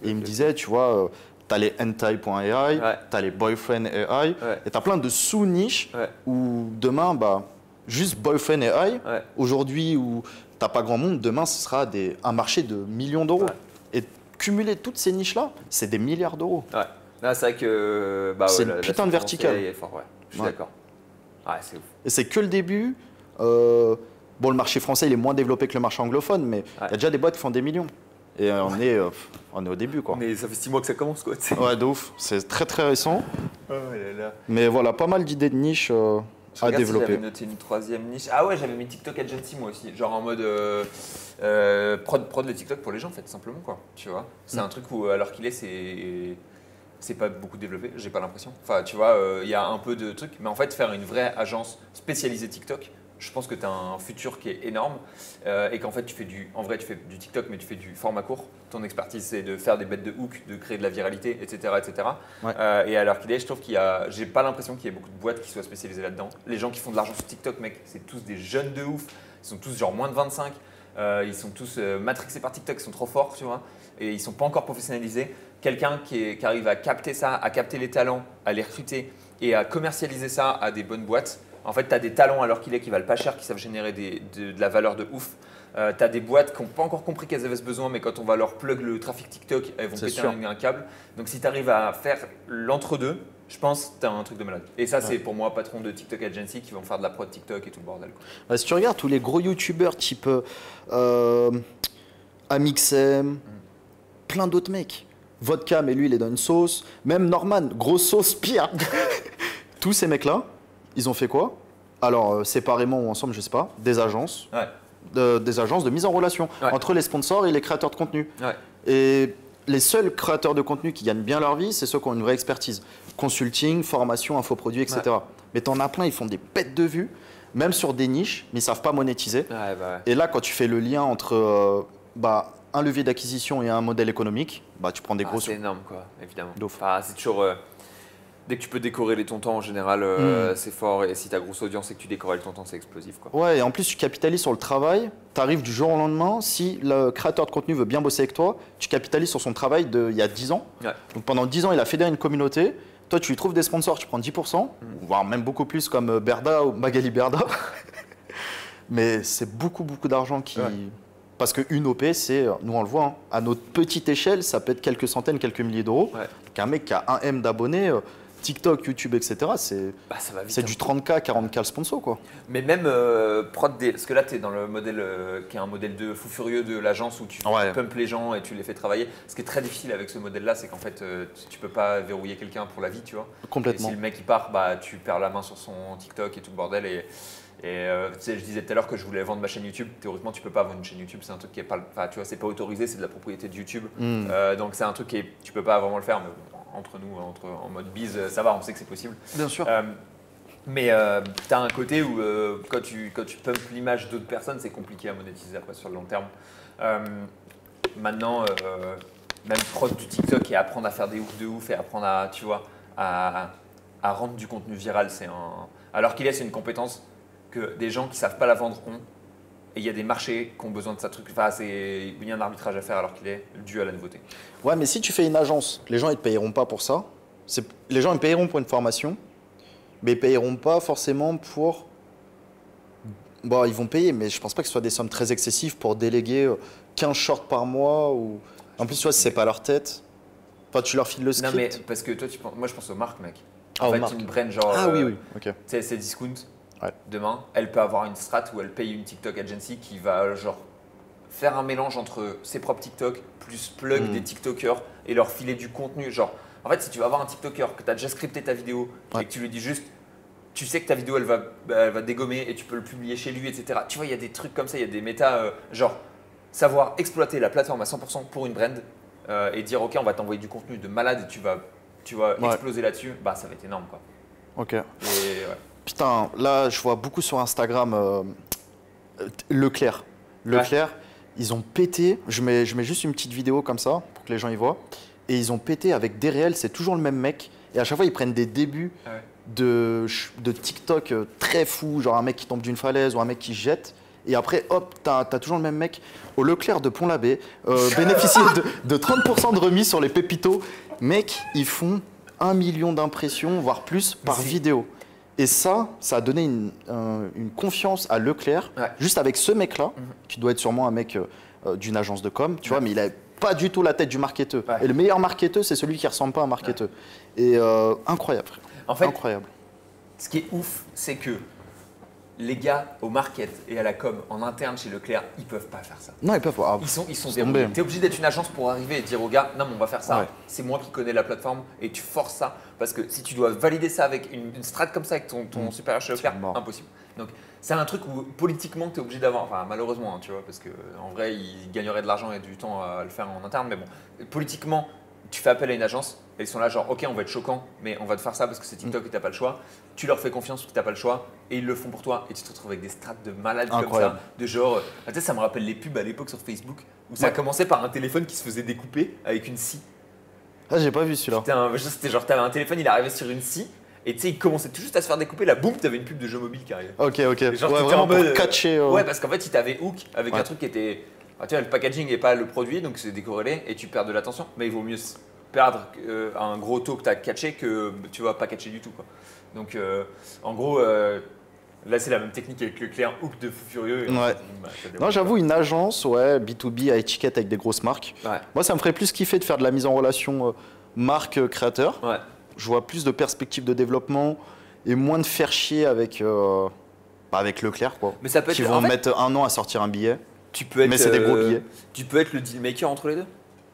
Et il me disait, tu vois, tu as les hentai.ai, tu as les boyfriend AI, et tu as plein de sous-niches où demain, bah, juste boyfriend AI, aujourd'hui où tu n'as pas grand monde, demain ce sera un marché de millions d'euros. Et cumuler toutes ces niches-là, c'est des milliards d'euros. Là, c'est vrai que c'est une putain de verticale. Est fort, je suis d'accord. C'est ouf. Et c'est que le début. Bon, le marché français, il est moins développé que le marché anglophone, mais il y a déjà des boîtes qui font des millions. Et on est au début, quoi. Mais ça fait 6 mois que ça commence, quoi. Ouais, de ouf. C'est très, très récent. Mais voilà, pas mal d'idées de niche à développer. Si j'avais noté une troisième niche. Ah ouais, j'avais mis TikTok Agency, moi aussi. Genre en mode prod le TikTok pour les gens, en fait, simplement, quoi. Tu vois, c'est un truc où, alors qu'il c'est pas beaucoup développé, j'ai pas l'impression. Enfin, tu vois, il y a un peu de trucs, mais en fait, faire une vraie agence spécialisée TikTok, je pense que tu as un futur qui est énorme et qu'en fait, tu fais du TikTok, mais tu fais du format court. Ton expertise, c'est de faire des bêtes de hook, de créer de la viralité, etc. etc. Et alors qu'il est, je trouve j'ai pas l'impression qu'il y ait beaucoup de boîtes qui soient spécialisées là-dedans. Les gens qui font de l'argent sur TikTok, mec, c'est tous des jeunes de ouf. Ils sont tous genre moins de 25. Ils sont tous matrixés par TikTok, ils sont trop forts, tu vois. Et ils sont pas encore professionnalisés. Quelqu'un qui arrive à capter ça, à capter les talents, à les recruter et à commercialiser ça à des bonnes boîtes. En fait, tu as des talents alors qui valent pas cher, qui savent générer de la valeur de ouf. Tu as des boîtes qui n'ont pas encore compris qu'elles avaient ce besoin, mais quand on va leur plug le trafic TikTok, elles vont péter un câble. Donc si tu arrives à faire l'entre-deux, je pense que tu as un truc de malade. Et ça, c'est pour moi patron de TikTok Agency qui vont faire de la prod TikTok et tout le bordel. Bah, si tu regardes tous les gros youtubeurs type Amixem, plein d'autres mecs. Vodka, mais lui, il est dans une sauce. Même Norman, grosse sauce, pire. Tous ces mecs-là, ils ont fait quoi? Alors, séparément ou ensemble, je sais pas, des agences. Des agences de mise en relation entre les sponsors et les créateurs de contenu. Et les seuls créateurs de contenu qui gagnent bien leur vie, c'est ceux qui ont une vraie expertise. Consulting, formation, infoproduits, etc. Mais tu en as plein, ils font des pètes de vues, même sur des niches, mais ils ne savent pas monétiser. Et là, quand tu fais le lien entre un levier d'acquisition et un modèle économique, tu prends des gros sous. C'est énorme, quoi, évidemment. C'est toujours… dès que tu peux décorréler ton temps, en général, c'est fort. Et si tu as grosse audience et que tu décorrèles ton temps, c'est explosif, quoi. Ouais, et en plus, tu capitalises sur le travail. Tu arrives du jour au lendemain. Si le créateur de contenu veut bien bosser avec toi, tu capitalises sur son travail d'il y a 10 ans. Donc pendant 10 ans, il a fédéré une communauté. Toi, tu lui trouves des sponsors, tu prends 10%, voire même beaucoup plus comme Berda ou Magali Berda. Mais c'est beaucoup, beaucoup d'argent qui… Parce qu'une OP, c'est, nous on le voit, à notre petite échelle, ça peut être quelques centaines, quelques milliers d'euros. Qu'un mec qui a 1 M d'abonnés, TikTok, YouTube, etc., c'est du 30K, 40K le sponsor, quoi. Mais même parce que là, tu es dans le modèle qui est un modèle de fou furieux de l'agence où tu pumpes les gens et tu les fais travailler. Ce qui est très difficile avec ce modèle-là, c'est qu'en fait, tu peux pas verrouiller quelqu'un pour la vie, tu vois. Complètement. Et si le mec il part, tu perds la main sur son TikTok et tout le bordel. Et tu sais, je disais tout à l'heure que je voulais vendre ma chaîne YouTube. Théoriquement, tu peux pas vendre une chaîne YouTube. C'est un truc qui est pas, tu vois, c'est pas autorisé. C'est de la propriété de YouTube. Donc c'est un truc qui tu peux pas vraiment le faire. Mais entre nous, en mode bise, ça va. On sait que c'est possible. Bien sûr. Mais tu as un côté où quand tu pumpes l'image d'autres personnes, c'est compliqué à monétiser après sur le long terme. Maintenant, même prod du TikTok et apprendre à faire des hooks de ouf et apprendre à, tu vois, à rendre du contenu viral, alors qu'il c'est une compétence que des gens qui ne savent pas la vendre ont. Et il y a des marchés qui ont besoin de ça truc. Enfin, il y a un arbitrage à faire alors qu'il est dû à la nouveauté. Ouais, mais si tu fais une agence, les gens ils te payeront pas pour ça. Les gens ils payeront pour une formation, mais ils payeront pas forcément pour… Bon, ils vont payer, mais je pense pas que ce soit des sommes très excessives pour déléguer 15 shorts par mois. Ou… En plus, tu vois, si c'est pas leur tête, enfin, tu leur files le script. Non, mais parce que toi, moi je pense aux marques, mec. En fait, une brand genre… oui, ok. Tu sais, c'est Discount. Demain, elle peut avoir une strat où elle paye une TikTok agency qui va genre faire un mélange entre ses propres TikTok plus plug des TikTokers et leur filer du contenu. Genre, en fait, si tu vas avoir un TikToker que tu as déjà scripté ta vidéo et que tu lui dis juste, tu sais que ta vidéo elle va dégommer et tu peux le publier chez lui, etc. Tu vois, il y a des trucs comme ça, il y a des méta, genre savoir exploiter la plateforme à 100% pour une brand et dire ok, on va t'envoyer du contenu de malade et tu vas exploser là-dessus, ça va être énorme, quoi. Ok. Putain, là, je vois beaucoup sur Instagram Leclerc. Ils ont pété. Je mets juste une petite vidéo comme ça pour que les gens y voient. Et ils ont pété avec des réels. C'est toujours le même mec. Et à chaque fois, ils prennent des débuts de TikTok très fous, genre un mec qui tombe d'une falaise ou un mec qui se jette. Et après, hop, t'as toujours le même mec au Leclerc de Pont-l'Abbé, bénéficier de 30% de remise sur les pépitos. Mec, ils font 1 million d'impressions, voire plus, par vidéo. Et ça a donné une confiance à Leclerc, juste avec ce mec-là, qui doit être sûrement un mec d'une agence de com, tu vois, mais il a pas du tout la tête du marketeur. Et le meilleur marketeur, c'est celui qui ressemble pas à un marketeur. Et incroyable, frère. En fait, incroyable. Ce qui est ouf, c'est que les gars au market et à la com en interne chez Leclerc, ils peuvent pas faire ça. Non, ils peuvent pas. Ils sont débrouillés. Tu es obligé d'être une agence pour arriver et dire aux gars, non, mais on va faire ça. C'est moi qui connais la plateforme et tu forces ça. Parce que si tu dois valider ça avec une strat comme ça avec ton supérieur chez Leclerc, impossible. Donc, c'est un truc où politiquement, tu es obligé d'avoir, enfin malheureusement, hein, tu vois, parce qu'en vrai, ils gagneraient de l'argent et du temps à le faire en interne. Mais bon, politiquement, tu fais appel à une agence, et ils sont là genre ok on va être choquant mais on va te faire ça parce que c'est TikTok et t'as pas le choix. Tu leur fais confiance parce que t'as pas le choix et ils le font pour toi et tu te retrouves avec des strates de malades comme ça, de genre, tu sais ça me rappelle les pubs à l'époque sur Facebook où ça commençait par un téléphone qui se faisait découper avec une scie. Ah j'ai pas vu celui-là. C'était genre t'avais un téléphone, il arrivait sur une scie et tu sais il commençait tout juste à se faire découper, là boum t'avais une pub de jeu mobile qui arrivait. Ok. Genre ouais, vraiment pour catcher. Ouais parce qu'en fait si t'avais hook avec un truc qui était, tu vois le packaging et pas le produit donc c'est décorrélé et tu perds de l'attention mais il vaut mieux perdre un gros taux que tu as catché que tu vas pas catcher du tout quoi. Donc en gros là c'est la même technique avec le client hook de fou furieux. Et non j'avoue une agence B2B à étiquette avec des grosses marques. Moi ça me ferait plus kiffer de faire de la mise en relation marque créateur. Je vois plus de perspectives de développement et moins de faire chier avec avec Leclerc quoi. Mais ça peut être qui vont mettre 1 an à sortir un billet. Tu peux être, mais c'est des gros billets. Tu peux être le deal maker entre les deux.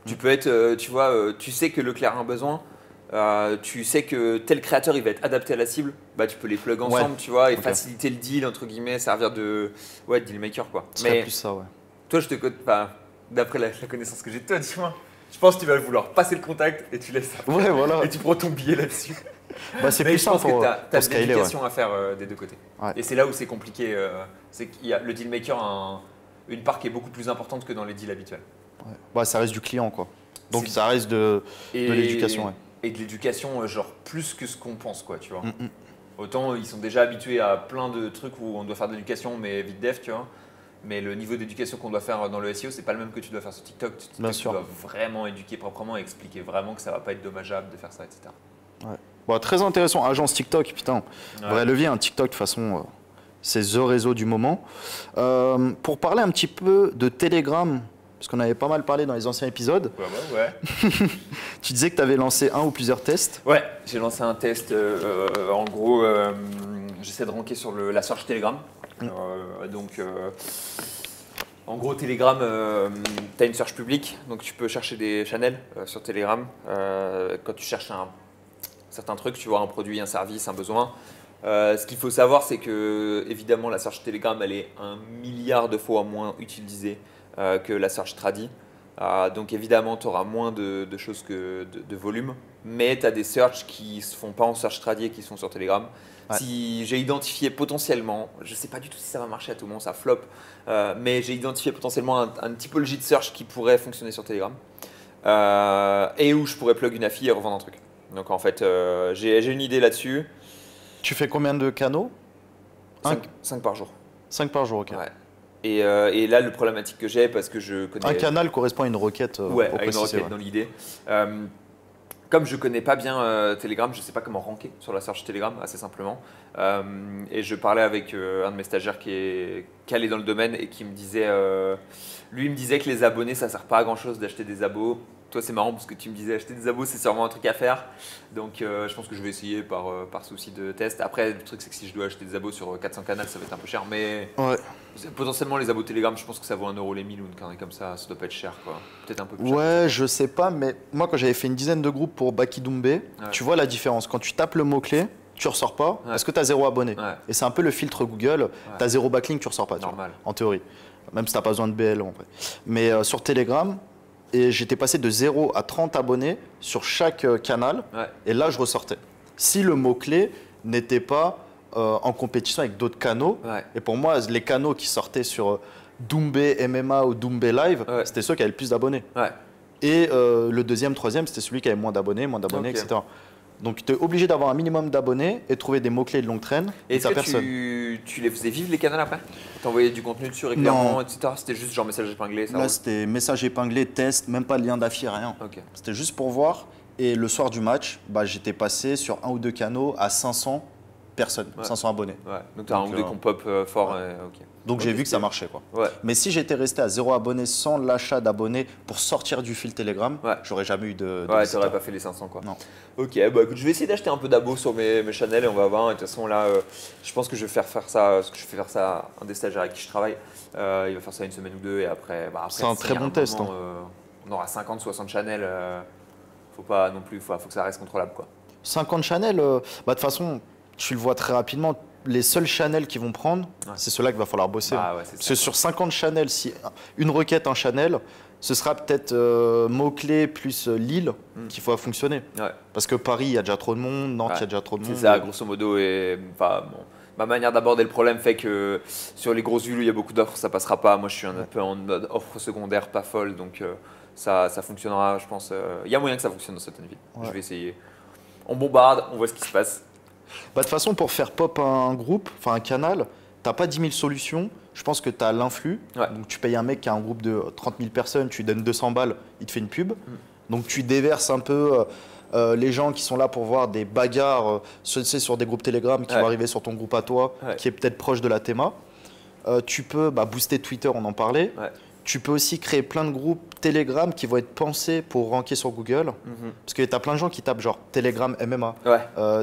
Tu peux être, tu vois, tu sais que Leclerc a un besoin, tu sais que tel créateur il va être adapté à la cible, bah tu peux les plug ensemble, tu vois, et faciliter le deal entre guillemets, servir de deal maker quoi. Mais plus ça, toi je te code pas, d'après la connaissance que j'ai de toi, dis-moi, je pense que tu vas vouloir passer le contact et tu laisses ça. Et tu prends ton billet là-dessus. Bah, c'est plus simple pour t'as de l'éducation à faire des deux côtés. Et c'est là où c'est compliqué, c'est qu'il y a le deal maker a une part qui est beaucoup plus importante que dans les deals habituels. Bah, ça reste du client quoi. Donc ça reste de l'éducation. Et de l'éducation genre plus que ce qu'on pense quoi, tu vois. Autant ils sont déjà habitués à plein de trucs où on doit faire de l'éducation mais vite def, tu vois. Mais le niveau d'éducation qu'on doit faire dans le SEO, c'est pas le même que tu dois faire sur TikTok. Tu dois vraiment éduquer proprement et expliquer vraiment que ça va pas être dommageable de faire ça, etc. Bon, très intéressant, agence TikTok, putain. Vrai levier, un TikTok de toute façon, c'est the réseau du moment. Pour parler un petit peu de Telegram, parce qu'on avait pas mal parlé dans les anciens épisodes. Tu disais que tu avais lancé un ou plusieurs tests. Ouais, j'ai lancé un test. En gros, j'essaie de ranker sur la search Telegram. En gros, Telegram, tu as une search publique, donc tu peux chercher des channels sur Telegram. Quand tu cherches un certain truc, tu vois un produit, un service, un besoin. Ce qu'il faut savoir, c'est que évidemment la search Telegram, elle est 1 milliard de fois moins utilisée que la search tradi. Donc évidemment, tu auras moins de choses que de volume, mais tu as des searches qui ne se font pas en search tradi et qui sont sur Telegram. Si j'ai identifié potentiellement, je ne sais pas du tout si ça va marcher à tout le monde, ça flop, mais j'ai identifié potentiellement une typologie de search qui pourrait fonctionner sur Telegram et où je pourrais plug une affi et revendre un truc. Donc en fait, j'ai une idée là-dessus. Tu fais combien de canaux? 5 par jour. 5 par jour, ok. Et là, le problématique que j'ai, parce que je connais… Un canal correspond à une requête. À une requête dans l'idée. Comme je connais pas bien Telegram, je sais pas comment ranker sur la search Telegram, assez simplement. Et je parlais avec un de mes stagiaires qui est calé dans le domaine et qui me disait… lui, il me disait que les abonnés, ça sert pas à grand-chose d'acheter des abos. Toi, c'est marrant parce que tu me disais acheter des abos, c'est sûrement un truc à faire. Donc, je pense que je vais essayer par souci de test. Après, le truc, c'est que si je dois acheter des abos sur 400 canaux, ça va être un peu cher. Mais potentiellement, les abos Telegram, je pense que ça vaut 1 € les 1000 ou une connerie comme ça. Ça doit pas être cher, quoi. Peut-être un peu plus cher. Ouais, je sais pas. Mais moi, quand j'avais fait une dizaine de groupes pour Baki Doumbé, tu vois la différence. Quand tu tapes le mot-clé, tu ressors pas parce que tu as 0 abonné. Et c'est un peu le filtre Google. Tu as 0 backlink, tu ressors pas. Normal. En théorie. Même si tu n'as pas besoin de BL en vrai. Mais sur Telegram, et j'étais passé de 0 à 30 abonnés sur chaque canal. Et là, je ressortais. Si le mot-clé n'était pas en compétition avec d'autres canaux. Et pour moi, les canaux qui sortaient sur Doumbé MMA ou Doumbé Live, c'était ceux qui avaient le plus d'abonnés. Et le deuxième, troisième, c'était celui qui avait moins d'abonnés, etc. Donc tu es obligé d'avoir un minimum d'abonnés et trouver des mots-clés de longue traîne. Et est-ce t'as que personne. tu les faisais vivre les canals après? T'envoyais du contenu dessus régulièrement, Non. etc. C'était juste genre message épinglé, ça Là, roule. c'était message épinglé, test, même pas de lien d'affi, rien. Ok. C'était juste pour voir. Et le soir du match, bah, j'étais passé sur un ou deux canaux à 500 personnes, Ouais. 500 abonnés. Ouais. Donc t'as un Donc, ou deux qu'on pop fort. Ok. Donc j'ai Ok, vu que ça marchait, quoi. Ouais. Mais si j'étais resté à 0 abonnés sans l'achat d'abonnés pour sortir du fil Telegram, Ouais. j'aurais jamais eu de Ouais, visiteurs. t'aurais pas fait les 500 quoi. Non. Ok, bah écoute, je vais essayer d'acheter un peu d'abos sur mes channels et on va voir. Et de toute façon, là, je pense que je vais faire ça, parce que je fais faire ça à un des stagiaires avec qui je travaille. Il va faire ça une semaine ou deux et après, C'est un s'il très y a bon test, moment, on aura 50, 60 channels. Faut pas non plus, faut que ça reste contrôlable quoi. 50 channels, bah, de toute façon, tu le vois très rapidement. Les seuls channels qu'ils vont prendre, c'est ceux-là qu'il va falloir bosser. Ah ouais, c'est Parce ça. que sur 50 channels, si une requête, un channel, ce sera peut-être mots-clés plus Lille qu'il faut fonctionner. Ouais. Parce que Paris, il y a déjà trop de monde, Nantes, il y a déjà trop de monde. C'est ça, grosso modo. Et enfin, bon, ma manière d'aborder le problème fait que sur les grosses villes où il y a beaucoup d'offres, ça passera pas. Moi, je suis un peu en mode offre secondaire, pas folle, donc ça fonctionnera, je pense. Il y a moyen que ça fonctionne dans certaines villes. Ouais. Je vais essayer. On bombarde, on voit ce qui se passe. Bah, de toute façon, pour faire pop un groupe, enfin un canal, t'as pas 10 000 solutions. Je pense que tu as l'influx. Ouais. Donc tu payes un mec qui a un groupe de 30 000 personnes, tu lui donnes 200 balles, il te fait une pub. Donc tu déverses un peu les gens qui sont là pour voir des bagarres sur des groupes Telegram qui vont arriver sur ton groupe à toi, qui est peut-être proche de la théma. Tu peux booster Twitter, on en parlait. Ouais. Tu peux aussi créer plein de groupes Telegram qui vont être pensés pour ranker sur Google. Parce que tu as plein de gens qui tapent genre Telegram MMA,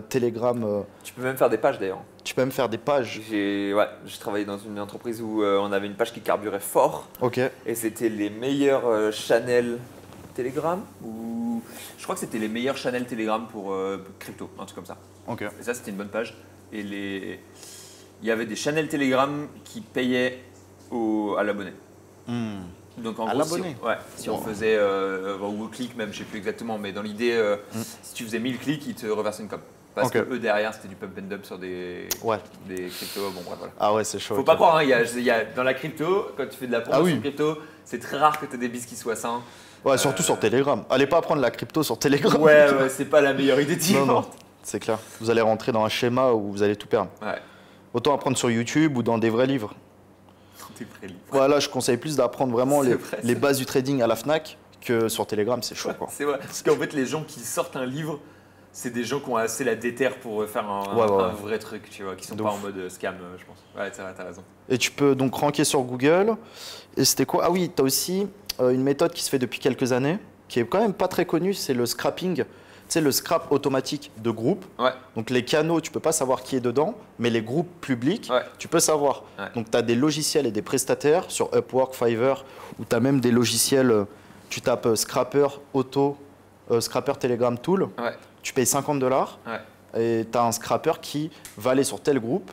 Telegram. Tu peux même faire des pages d'ailleurs. Tu peux même faire des pages. J'ai travaillé dans une entreprise où on avait une page qui carburait fort. Ok. Et c'était les meilleurs channels Telegram ou je crois que c'était les meilleurs channels Telegram pour crypto, un truc comme ça. Ok. Et ça c'était une bonne page. Et il y avait des channels Telegram qui payaient à l'abonné. Donc en À gros, l'abonné. si on faisait ou au clic même, je sais plus exactement, mais dans l'idée, si tu faisais 1000 clics, ils te reversaient une com. Parce que eux derrière, c'était du pump and dump sur des cryptos. Bon, bref, voilà. Ah ouais, c'est chaud. Faut pas croire, hein, il y a, dans la crypto, quand tu fais de la promotion crypto, c'est très rare que tu aies des bis qui soient sains. Ouais, surtout sur Telegram. Allez pas apprendre la crypto sur Telegram. Ouais, c'est pas la meilleure idée d'y Non, c'est clair. Vous allez rentrer dans un schéma où vous allez tout perdre. Ouais. Autant apprendre sur YouTube ou dans des vrais livres. Des vrais livres. Voilà, je conseille plus d'apprendre vraiment C'est les, vrai, les bases du trading à la FNAC que sur Telegram, c'est chaud. Quoi. C'est vrai. Parce qu'en fait, les gens qui sortent un livre, c'est des gens qui ont assez la déterre pour faire un vrai truc, tu vois, qui sont pas en mode scam, je pense. Ouais, c'est vrai, t'as raison. Et tu peux donc ranker sur Google. Et c'était quoi? Ah oui, tu as aussi une méthode qui se fait depuis quelques années, qui est quand même pas très connue, c'est le scrapping. C'est le scrap automatique de groupe. Ouais. Donc les canaux, tu peux pas savoir qui est dedans, mais les groupes publics, tu peux savoir. Ouais. Donc tu as des logiciels et des prestataires sur Upwork, Fiverr, où tu as même des logiciels, tu tapes Scrapper Auto, Scrapper Telegram Tool, tu payes $50 et tu as un scrapper qui va aller sur tel groupe,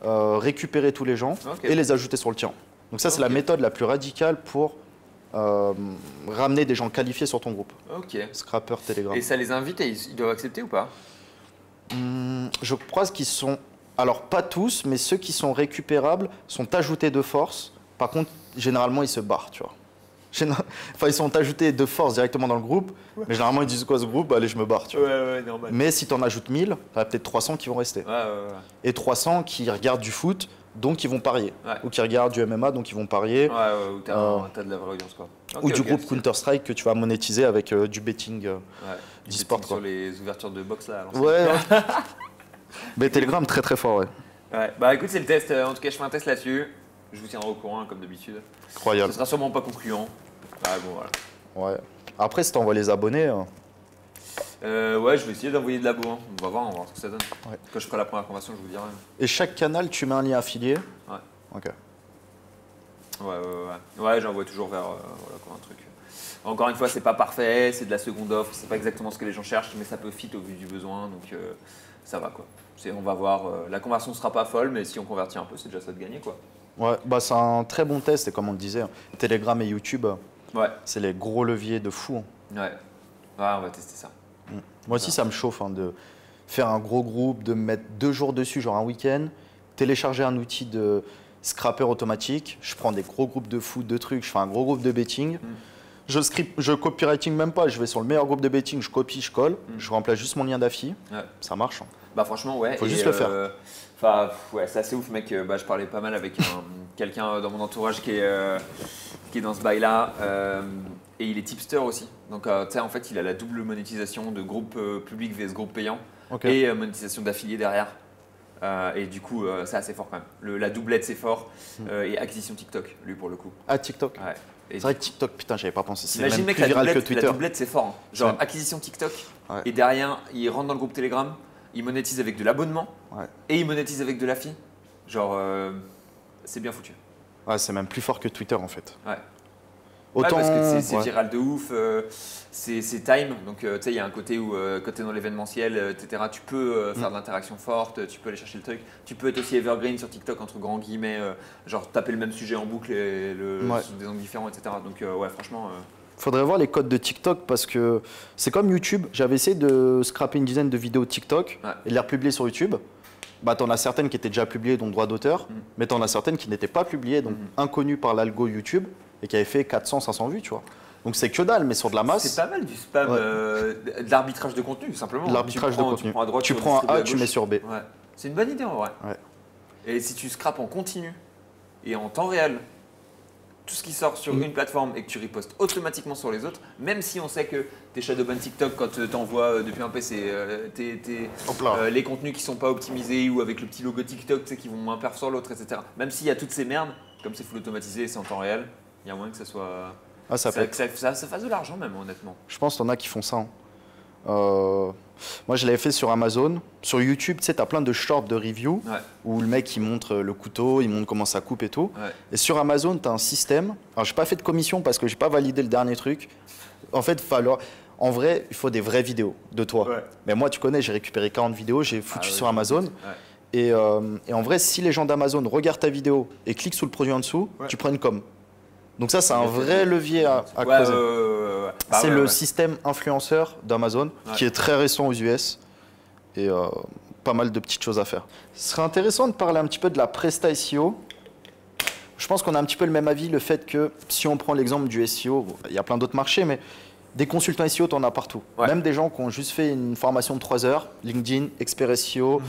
récupérer tous les gens et les ajouter sur le tien. Donc ça, c'est la méthode la plus radicale pour ramener des gens qualifiés sur ton groupe. Ok. Scrapper Telegram. Et ça les invite et ils doivent accepter ou pas? Je crois qu'ils sont... Alors, pas tous, mais ceux qui sont récupérables sont ajoutés de force. Par contre, généralement, ils se barrent, tu vois. Enfin, ils sont ajoutés de force directement dans le groupe, mais généralement, ils disent quoi ce groupe? Allez, je me barre, tu vois. Ouais, normal. Mais si tu en ajoutes 1000, tu as peut-être 300 qui vont rester. Et 300 qui regardent du foot, donc ils vont parier. Ou qui regardent du MMA, donc ils vont parier. Ou t'as de la vraie audience, quoi. Ou du groupe Counter-Strike que tu vas monétiser avec du betting d'e-sport. Sur les ouvertures de box, là. Ouais. Mais Telegram, très très fort, ouais. Bah écoute, c'est le test. En tout cas, je fais un test là-dessus. Je vous tiendrai au courant, comme d'habitude. Incroyable. Ce sera sûrement pas concluant. Bon, voilà. Ouais. Après, si t'envoies les abonnés... Ouais, je vais essayer d'envoyer de l'abo. On va voir ce que ça donne. Quand je ferai la première conversion, je vous dirai. Et chaque canal, tu mets un lien affilié? Ouais. Ok. Ouais, j'envoie toujours vers un truc. Encore une fois, c'est pas parfait, c'est de la seconde offre, c'est pas exactement ce que les gens cherchent, mais ça peut fit au vu du besoin, donc ça va quoi. On va voir, la conversion sera pas folle, mais si on convertit un peu, c'est déjà ça de gagner quoi. Ouais, c'est un très bon test et comme on le disait, Telegram et YouTube, c'est les gros leviers de fou. Ouais, on va tester ça. Moi aussi, ça me chauffe de faire un gros groupe, de me mettre 2 jours dessus, genre un week-end, télécharger un outil de scrapper automatique, je prends des gros groupes de foot, de trucs, je fais un gros groupe de betting. je copywriting même pas. Je vais sur le meilleur groupe de betting, je copie, je colle, je remplace juste mon lien d'affi. Ouais. Ça marche. Hein. Bah franchement, ouais. Faut juste le faire. Enfin, ouais, c'est assez ouf, mec. Je parlais pas mal avec quelqu'un dans mon entourage qui est dans ce bail-là. Et il est tipster aussi. Donc, tu sais, en fait, il a la double monétisation de groupe public vs groupe payant et monétisation d'affiliés derrière. Et du coup, c'est assez fort quand même. La doublette, c'est fort. Et acquisition TikTok, lui, pour le coup. Ah, TikTok. Ouais. C'est vrai que TikTok, putain, j'avais pas pensé. C'est Imagine, même mec, plus viral que Twitter. la doublette, c'est fort. Hein. Genre, acquisition TikTok. Ouais. Et derrière, il rentre dans le groupe Telegram. Il monétise avec de l'abonnement. Ouais. Et il monétise avec de l'affi. Genre, c'est bien foutu. Ouais, c'est même plus fort que Twitter en fait. Ouais. Autant, parce que c'est viral de ouf, c'est time, donc tu sais, il y a un côté où quand tu es dans l'événementiel, etc., tu peux faire de l'interaction forte, tu peux aller chercher le truc, tu peux être aussi evergreen sur TikTok, entre grands guillemets, genre taper le même sujet en boucle sous des angles différents, etc. Donc ouais, franchement… Faudrait voir les codes de TikTok parce que c'est comme YouTube. J'avais essayé de scraper une dizaine de vidéos TikTok et de les republier sur YouTube. Bah, t'en as certaines qui étaient déjà publiées, dont droit d'auteur, mais t'en as certaines qui n'étaient pas publiées, donc inconnues par l'algo YouTube et qui avaient fait 400-500 vues, tu vois. Donc c'est que dalle, mais sur de la masse. C'est pas mal du spam, de l'arbitrage de contenu, simplement. De l'arbitrage de contenu. Tu prends à droite, tu prends un A, tu mets sur B. Ouais. C'est une bonne idée en vrai. Ouais. Et si tu scrapes en continu et en temps réel tout ce qui sort sur une plateforme et que tu ripostes automatiquement sur les autres, même si on sait que tes shadowban TikTok, quand tu envoies depuis un PC les contenus qui sont pas optimisés ou avec le petit logo TikTok qui vont moins perf sur l'autre, etc. Même s'il y a toutes ces merdes, comme c'est full automatisé et c'est en temps réel, il y a moyen que ça soit… ça fasse de l'argent même, honnêtement. Je pense qu'il y en a qui font ça. Hein. Moi, je l'avais fait sur Amazon. Sur YouTube, tu sais, tu as plein de shorts de review où le mec il montre le couteau, il montre comment ça coupe et tout. Ouais. Et sur Amazon, tu as un système. Alors, je n'ai pas fait de commission parce que je n'ai pas validé le dernier truc. En fait, en vrai, il faut des vraies vidéos de toi. Ouais. Mais moi, tu connais, j'ai récupéré 40 vidéos, j'ai foutu sur Amazon. Ouais. Et en vrai, si les gens d'Amazon regardent ta vidéo et cliquent sur le produit en dessous, tu prends une com. Donc ça, c'est un vrai levier à creuser. C'est le système influenceur d'Amazon qui est très récent aux US et pas mal de petites choses à faire. Ce serait intéressant de parler un petit peu de la Presta SEO. Je pense qu'on a un petit peu le même avis, le fait que si on prend l'exemple du SEO, il y a plein d'autres marchés, mais des consultants SEO, tu en as partout. Ouais. Même des gens qui ont juste fait une formation de 3 heures, LinkedIn, Expert SEO,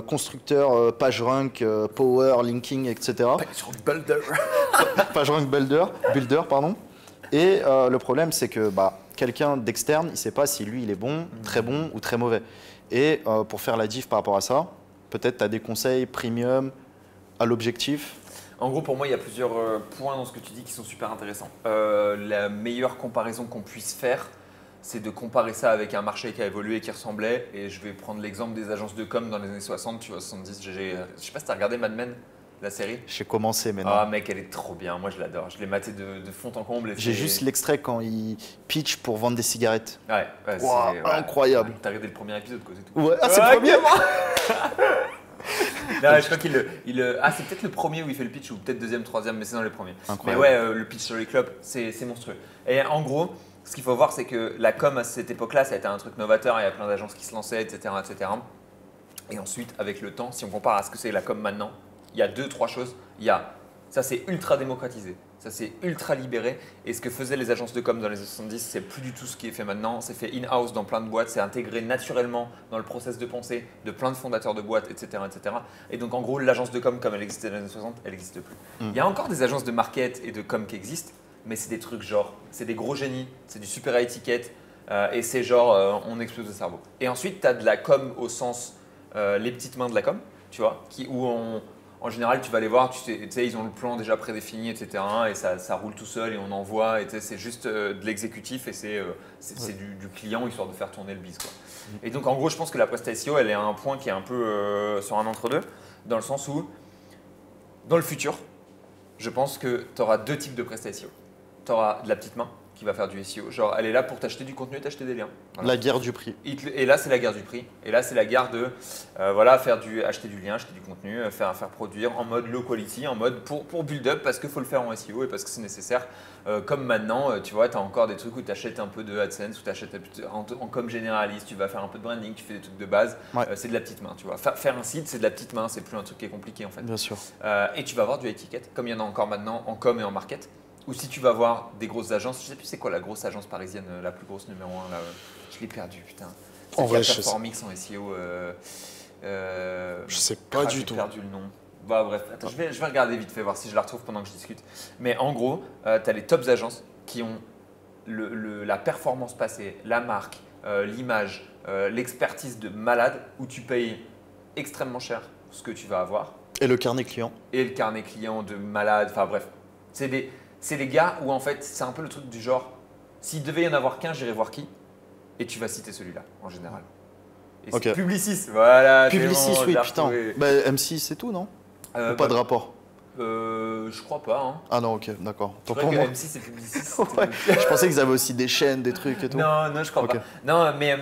constructeur, PageRank, Power, Linking, etc. PageRank Builder. PageRank Builder, pardon. Et le problème, c'est que quelqu'un d'externe, il ne sait pas si lui, il est bon, très bon ou très mauvais. Et pour faire la diff par rapport à ça, peut-être tu as des conseils premium à l'objectif. En gros, pour moi, il y a plusieurs points dans ce que tu dis qui sont super intéressants. La meilleure comparaison qu'on puisse faire, c'est de comparer ça avec un marché qui a évolué et qui ressemblait. Et je vais prendre l'exemple des agences de com dans les années 60, tu vois, 70. Je sais pas si tu as regardé Mad Men, la série. J'ai commencé, mais non. Ah mec, elle est trop bien. Moi, je l'adore. Je l'ai maté de fond en comble. J'ai juste l'extrait quand il pitch pour vendre des cigarettes. Ouais, wow, c'est incroyable. T'as regardé le premier épisode, quoi, c'est tout. Ouais, c'est le premier. Non, je crois c'est peut-être le premier où il fait le pitch ou peut-être deuxième, troisième, mais c'est dans les premiers. Incroyable. Mais ouais, le pitch sur les clubs, c'est monstrueux. Et en gros, ce qu'il faut voir, c'est que la com à cette époque-là, ça a été un truc novateur. Il y a plein d'agences qui se lançaient, etc., etc. Et ensuite, avec le temps, si on compare à ce que c'est la com maintenant, il y a 2-3 choses. Ça, c'est ultra démocratisé. Ça, c'est ultra libéré. Et ce que faisaient les agences de com dans les années 70, c'est plus du tout ce qui est fait maintenant. C'est fait in-house dans plein de boîtes. C'est intégré naturellement dans le process de pensée de plein de fondateurs de boîtes, etc., etc. Et donc, en gros, l'agence de com, comme elle existait dans les années 60, elle n'existe plus. Il y a encore des agences de market et de com qui existent, mais c'est des trucs genre, c'est des gros génies, c'est du super à étiquette, et c'est genre, on explose le cerveau. Et ensuite, tu as de la com au sens, les petites mains de la com, tu vois, en général, tu vas les voir, tu sais, ils ont le plan déjà prédéfini, etc. Et ça roule tout seul et on envoie. Et c'est juste de l'exécutif et c'est du client histoire de faire tourner le biz, quoi. Et donc, en gros, je pense que la Presta SEO, elle est à un point qui est un peu sur un entre-deux, dans le sens où, dans le futur, je pense que tu auras 2 types de Presta SEO. Tu auras de la petite main qui va faire du SEO. Genre, elle est là pour t'acheter du contenu et t'acheter des liens. Voilà. La guerre du prix. Et là, c'est la guerre du prix. Et là, c'est la guerre de acheter du lien, acheter du contenu, faire produire en mode low quality, en mode pour build up parce qu'il faut le faire en SEO et parce que c'est nécessaire. Comme maintenant, tu vois, tu as encore des trucs où tu achètes un peu de AdSense, où tu achètes en com généraliste, tu vas faire un peu de branding, tu fais des trucs de base. Ouais. C'est de la petite main, tu vois. Faire un site, c'est de la petite main, c'est plus un truc qui est compliqué en fait. Bien sûr. Et tu vas avoir du étiquette, comme il y en a encore maintenant en com et en market. Ou si tu vas voir des grosses agences, je sais plus c'est quoi la grosse agence parisienne, la plus grosse numéro 1 là, je l'ai perdu putain. En vrai, je sais. Performix en SEO. Je sais pas du j'ai tout. perdu le nom. Bah bref, attends, je vais regarder vite fait voir si je la retrouve pendant que je discute. Mais en gros, tu as les tops agences qui ont la performance passée, la marque, l'image, l'expertise de malade où tu payes extrêmement cher ce que tu vas avoir. Et le carnet client. Et le carnet client de malade, enfin bref. C'est les gars où en fait c'est un peu le truc du genre, s'il devait y en avoir qu'un, j'irais voir qui. Et tu vas citer celui-là en général. Et c'est Ok. Publicis, voilà. c'est Publicis, bon, je oui, l'ai putain. retrouvé. Bah, M6, c'est tout, non? Ou pas de rapport? Je crois pas. Hein. Ah non, ok, d'accord. Je Tant crois pour que moi. M6 et Publicis. Ouais. Je pensais qu'ils avaient aussi des chaînes, des trucs et tout. Non, je crois Ok. pas. Non, mais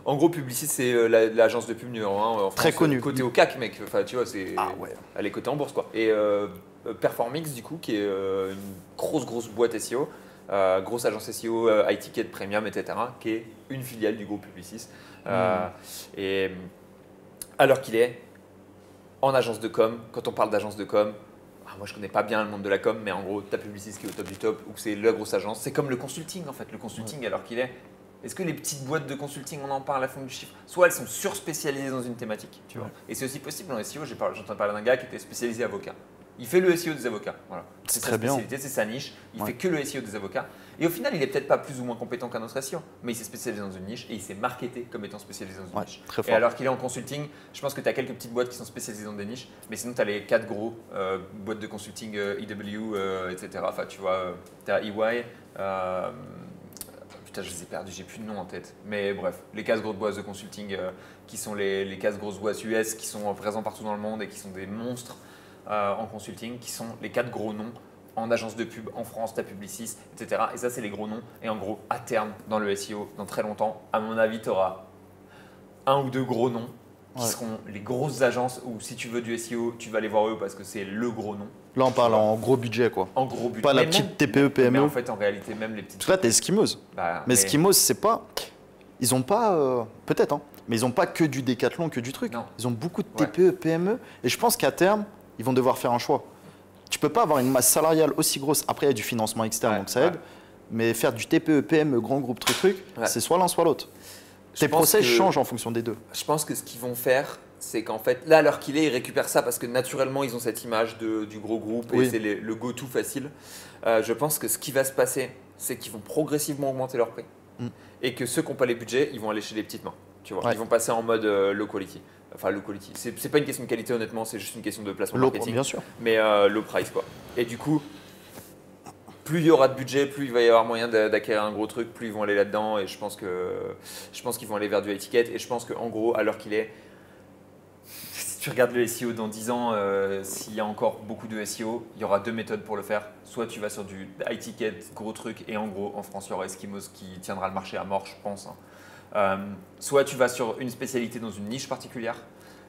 en gros, Publicis, c'est l'agence de pub numéro 1 en France. Très connue. Côté au CAC, mec. Enfin, tu vois, c'est. Ah ouais. Elle est cotée en bourse, quoi. Et Performix, du coup, qui est une grosse boîte SEO, grosse agence SEO, iTicket, Premium, etc., qui est une filiale du groupe Publicis. Et alors qu'il est en agence de com, quand on parle d'agence de com, moi je connais pas bien le monde de la com, mais en gros, ta Publicis qui est au top du top, ou que c'est la grosse agence, c'est comme le consulting en fait. Le consulting, alors qu'il est. Est-ce que les petites boîtes de consulting, on en parle à fond du chiffre? Soit elles sont surspécialisées dans une thématique, tu vois. Et c'est aussi possible en SEO. J'entends parler d'un gars qui était spécialisé avocat. Il fait le SEO des avocats. Voilà. C'est sa très bien. spécialité, c'est sa niche. Il fait que le SEO des avocats. Et au final, il est peut-être pas plus ou moins compétent qu'un autre SEO, mais il s'est spécialisé dans une niche et il s'est marketé comme étant spécialisé dans une niche. Très Et fort. alors qu'il est en consulting, je pense que tu as quelques petites boîtes qui sont spécialisées dans des niches, mais sinon tu as les 4 gros boîtes de consulting, EW, etc. Enfin, tu vois, tu as EY. Putain, je les ai perdus, j'ai plus de nom en tête. Mais bref, les 15 grosses boîtes de consulting qui sont les 15 grosses boîtes US qui sont présentes partout dans le monde et qui sont des monstres en consulting, qui sont les 4 gros noms en agence de pub en France, ta Publicis, etc. Et ça, c'est les gros noms. Et en gros, à terme, dans le SEO, dans très longtemps, à mon avis, tu auras un ou deux gros noms qui seront les grosses agences où si tu veux du SEO, tu vas aller voir eux parce que c'est le gros nom. Là, on parle en gros budget, quoi. En gros budget. Pas la Mais petite même- TPE, PME. Mais en fait, en réalité, même les petites. Parce que là, t'es esquimeuse. Bah, Mais esquimeuse, c'est pas. Ils ont pas. Peut-être, hein. Mais ils ont pas que du décathlon, que du truc. Non. Ils ont beaucoup de Ouais. TPE, PME. Et je pense qu'à terme, ils vont devoir faire un choix. Tu peux pas avoir une masse salariale aussi grosse. Après, il y a du financement externe, Ouais, donc ça aide. ouais. Mais faire du TPE, PME, grand groupe, truc, Ouais. c'est soit l'un, soit l'autre. Je Tes pense process que- changent en fonction des deux. Je pense que ce qu'ils vont faire, c'est qu'en fait, là, à l'heure qu'il est, ils récupèrent ça parce que naturellement, ils ont cette image du gros groupe et Oui. c'est le go-to facile. Je pense que ce qui va se passer, c'est qu'ils vont progressivement augmenter leur prix et que ceux qui n'ont pas les budgets, ils vont aller chez les petites mains. Tu vois, Ouais. ils vont passer en mode low quality. Enfin, low quality. C'est pas une question de qualité, honnêtement, c'est juste une question de placement marketing. Bien sûr. Mais low price, quoi. Et du coup, plus il y aura de budget, plus il va y avoir moyen d'acquérir un gros truc, plus ils vont aller là-dedans. Et je pense qu'ils vont aller vers du étiquette. Et je pense qu'en gros, à l'heure qu'il est, si tu regardes le SEO dans 10 ans, s'il y a encore beaucoup de SEO, il y aura deux méthodes pour le faire. Soit tu vas sur du high-ticket, gros truc, et en gros, en France, il y aura Eskimos qui tiendra le marché à mort, je pense. Hein. Soit tu vas sur une spécialité dans une niche particulière,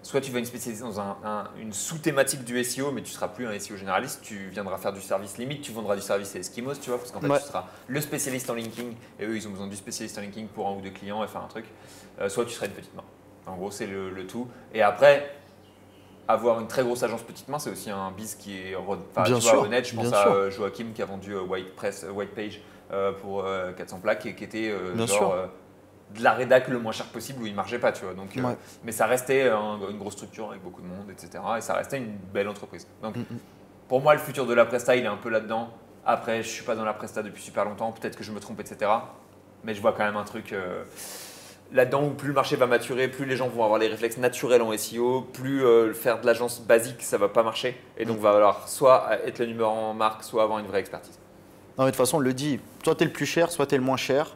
soit tu vas une spécialité dans une sous-thématique du SEO, mais tu ne seras plus un SEO généraliste, tu viendras faire du service limite, tu vendras du service à Eskimos, tu vois, parce qu'en fait, tu seras le spécialiste en linking, et eux, ils ont besoin du spécialiste en linking pour un ou deux clients et faire un truc. Soit tu seras une petite main. En gros, c'est le tout. Et après, avoir une très grosse agence petite main, c'est aussi un biz qui est Bien tu sûr, vois, honnête. Je pense bien à sûr. Joachim qui a vendu White Page pour 400 plaques et qui était Bien genre sûr. de la rédac le moins cher possible où il marchait pas, tu vois. Donc, Ouais. mais ça restait une grosse structure avec beaucoup de monde, etc. Et ça restait une belle entreprise. Donc, pour moi, le futur de la presta, il est un peu là-dedans. Après, je suis pas dans la presta depuis super longtemps. Peut-être que je me trompe, etc. Mais je vois quand même un truc là-dedans où plus le marché va maturer, plus les gens vont avoir les réflexes naturels en SEO, plus faire de l'agence basique, ça va pas marcher. Et donc, va falloir soit être le numéro 1 en marque, soit avoir une vraie expertise. Non, mais de toute façon, on le dit, soit tu es le plus cher, soit tu es le moins cher.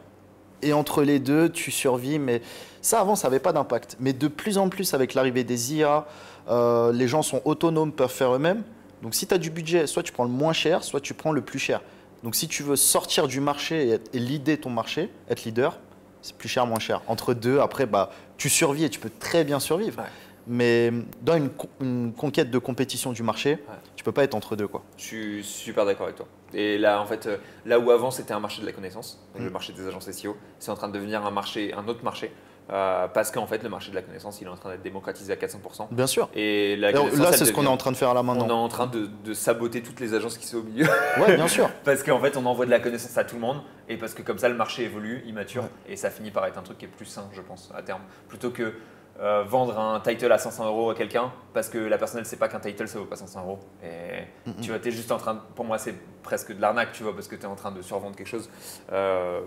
Et entre les deux, tu survis. Mais ça, avant, ça n'avait pas d'impact. Mais de plus en plus, avec l'arrivée des IA, les gens sont autonomes, peuvent faire eux-mêmes. Donc, si tu as du budget, soit tu prends le moins cher, soit tu prends le plus cher. Donc, si tu veux sortir du marché et leader ton marché, être leader, c'est plus cher, moins cher. Entre deux, après, tu survis et tu peux très bien survivre. Ouais. Mais dans une conquête de compétition du marché, tu peux pas être entre deux, quoi. Je suis super d'accord avec toi. Et là, en fait, là où avant c'était un marché de la connaissance, donc le marché des agences SEO, c'est en train de devenir un autre marché, parce qu'en fait, le marché de la connaissance, il est en train d'être démocratisé à 400%. Bien sûr. Et la Là, connaissance, c'est ce qu'on est en train de faire là on est maintenant. en train de saboter toutes les agences qui sont au milieu. Ouais, bien sûr. Parce qu'en fait, on envoie de la connaissance à tout le monde et parce que comme ça, le marché évolue, il mature et ça finit par être un truc qui est plus sain, je pense, à terme. Plutôt que vendre un title à 500 € à quelqu'un parce que la personne ne sait pas qu'un title ça vaut pas 500 €. Et tu vois, tu es juste en train de, pour moi, c'est presque de l'arnaque, tu vois, parce que tu es en train de survendre quelque chose. Voilà.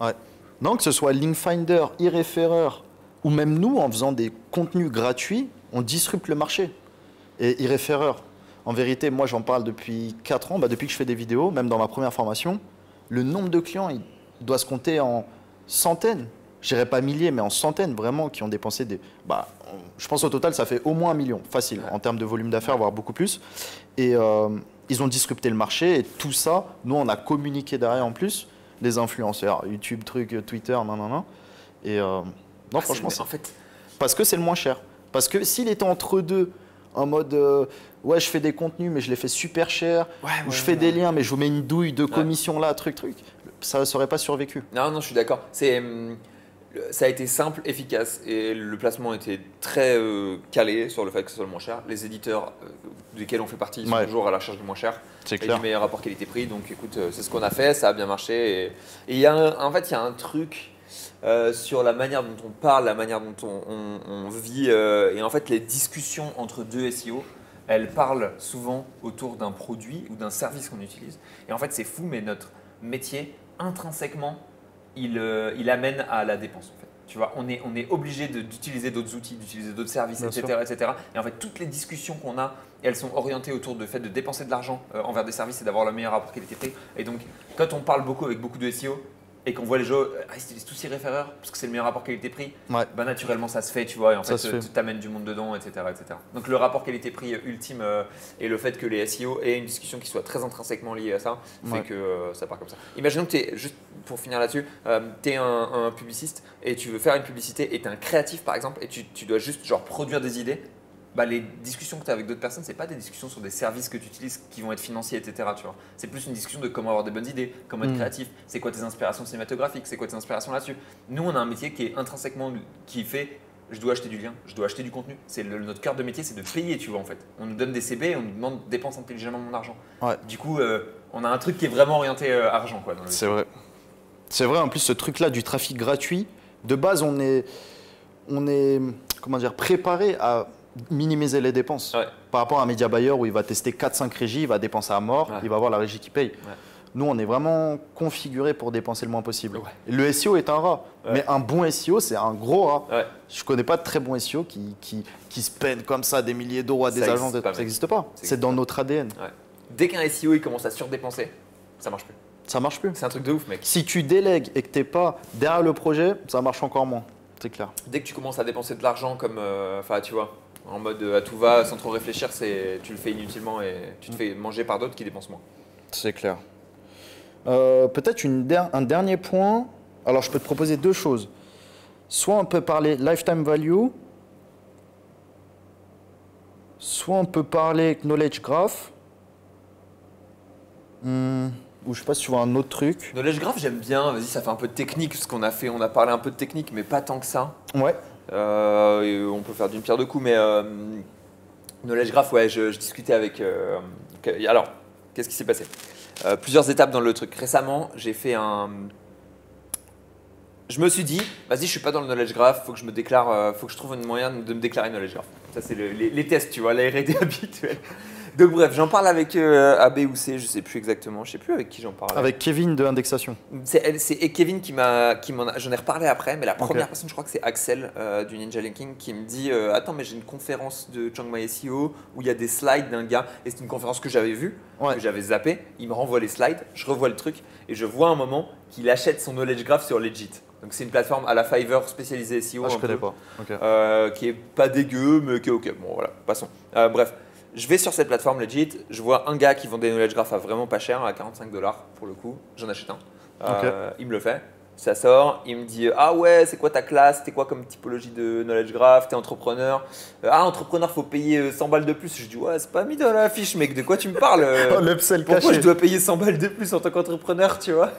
Ouais. Non, que ce soit Linkfinder, eReferrer ou même nous, en faisant des contenus gratuits, on disrupte le marché. Et eReferrer, en vérité, moi j'en parle depuis 4 ans, depuis que je fais des vidéos, même dans ma première formation, le nombre de clients, il doit se compter en centaines. Je dirais pas milliers, mais en centaines vraiment, qui ont dépensé des... je pense au total, ça fait au moins 1 million, facile, en termes de volume d'affaires, voire beaucoup plus. Et ils ont disrupté le marché et tout ça, nous on a communiqué derrière en plus, les influenceurs, YouTube, Twitter, nan. Et non, franchement, en fait, parce que c'est le moins cher. Parce que s'il était entre deux, en mode ouais, je fais des contenus, mais je les fais super cher, ou je fais des liens, mais je vous mets une douille de commission là, truc, ça ne serait pas survécu. Non, je suis d'accord. Ça a été simple, efficace et le placement était très calé sur le fait que ce soit le moins cher. Les éditeurs desquels on fait partie sont toujours à la recherche du moins cher et du meilleur rapport qualité-prix. Donc écoute, c'est ce qu'on a fait, ça a bien marché. Et en fait, il y a un truc sur la manière dont on parle, la manière dont on vit et en fait les discussions entre deux SEO, elles parlent souvent autour d'un produit ou d'un service qu'on utilise. Et en fait, c'est fou, mais notre métier, intrinsèquement, il amène à la dépense en fait. Tu vois, on est obligé d'utiliser d'autres outils, d'utiliser d'autres services, etc. Et en fait, toutes les discussions qu'on a, elles sont orientées autour du fait de dépenser de l'argent envers des services et d'avoir le meilleur rapport qualité-prix. Et donc, quand on parle beaucoup avec beaucoup de SEO et qu'on voit les gens, ils utilisent tous eReferrer parce que c'est le meilleur rapport qualité-prix, naturellement ça se fait, tu vois, et en fait, tu t'amènes du monde dedans, etc. Donc, le rapport qualité-prix ultime et le fait que les SEO aient une discussion qui soit très intrinsèquement liée à ça, fait que ça part comme ça. Imaginons que tu es, juste pour finir là-dessus, tu es un publiciste et tu veux faire une publicité et tu es un créatif par exemple et tu dois juste genre produire des idées. Les discussions que tu as avec d'autres personnes, ce n'est pas des discussions sur des services que tu utilises qui vont être financiers, etc. C'est plus une discussion de comment avoir des bonnes idées, comment être créatif, c'est quoi tes inspirations cinématographiques, c'est quoi tes inspirations là-dessus. Nous, on a un métier qui est intrinsèquement, qui fait, je dois acheter du lien, je dois acheter du contenu. Notre cœur de métier, c'est de payer, tu vois, en fait. On nous donne des CB et on nous demande dépense intelligemment mon argent. Du coup, on a un truc qui est vraiment orienté argent, quoi. C'est vrai. C'est vrai, en plus, ce truc-là du trafic gratuit, de base, on est comment dire, préparé à minimiser les dépenses par rapport à un média buyer où il va tester 4-5 régies, il va dépenser à mort, il va avoir la régie qui paye. Nous, on est vraiment configuré pour dépenser le moins possible. Le SEO est un rat, mais un bon SEO, c'est un gros rat. Je ne connais pas de très bons SEO qui se peinent comme ça des milliers d'euros à des agences. Ça n'existe pas. C'est dans notre ADN. Dès qu'un SEO il commence à surdépenser, ça marche plus. Ça marche plus. C'est un truc de ouf, mec. Si tu délègues et que tu n'es pas derrière le projet, ça marche encore moins. C'est clair. Dès que tu commences à dépenser de l'argent comme, tu vois, en mode à tout va, sans trop réfléchir, tu le fais inutilement et tu te fais manger par d'autres qui dépensent moins. C'est clair. Peut-être un dernier point. Alors, je peux te proposer deux choses. Soit on peut parler lifetime value, soit on peut parler knowledge graph. Ou je sais pas si tu vois un autre truc. Knowledge graph, j'aime bien. Vas-y, ça fait un peu de technique ce qu'on a fait. On a parlé un peu de technique, mais pas tant que ça. Ouais. On peut faire d'une pierre deux coups, mais knowledge graph, je discutais avec. Alors, qu'est-ce qui s'est passé? Plusieurs étapes dans le truc. Récemment, j'ai fait je me suis dit, vas-y, je suis pas dans le knowledge graph, faut que je me déclare, faut que je trouve un moyen de me déclarer knowledge graph. Ça, c'est les tests, tu vois, la R&D habituelle. Donc bref, j'en parle avec A, B ou C, je sais plus exactement, je sais plus avec qui j'en parle. Avec Kevin de Indexation. C'est Kevin j'en ai reparlé après, mais la première personne, je crois que c'est Axel du Ninja Linking qui me dit attends, mais j'ai une conférence de Chiang Mai SEO où il y a des slides d'un gars et c'est une conférence que j'avais vue, que j'avais zappé. Il me renvoie les slides, je revois le truc et je vois un moment qu'il achète son knowledge graph sur Legit. Donc c'est une plateforme à la Fiverr spécialisée SEO. Je connais pas. Qui est pas dégueu, mais qui est ok. Bon voilà, passons. Bref. Je vais sur cette plateforme Legit, je vois un gars qui vend des knowledge graph à vraiment pas cher, à 45 $ pour le coup. J'en achète un. Il me le fait. Ça sort, il me dit ah ouais, c'est quoi ta classe, t'es quoi comme typologie de knowledge graph, t'es entrepreneur. Ah, entrepreneur, faut payer 100 balles de plus. Je dis ouais, c'est pas mis dans la fiche, mec, de quoi tu me parles Oh, l'upsell Pourquoi caché. je dois payer 100 balles de plus en tant qu'entrepreneur, tu vois?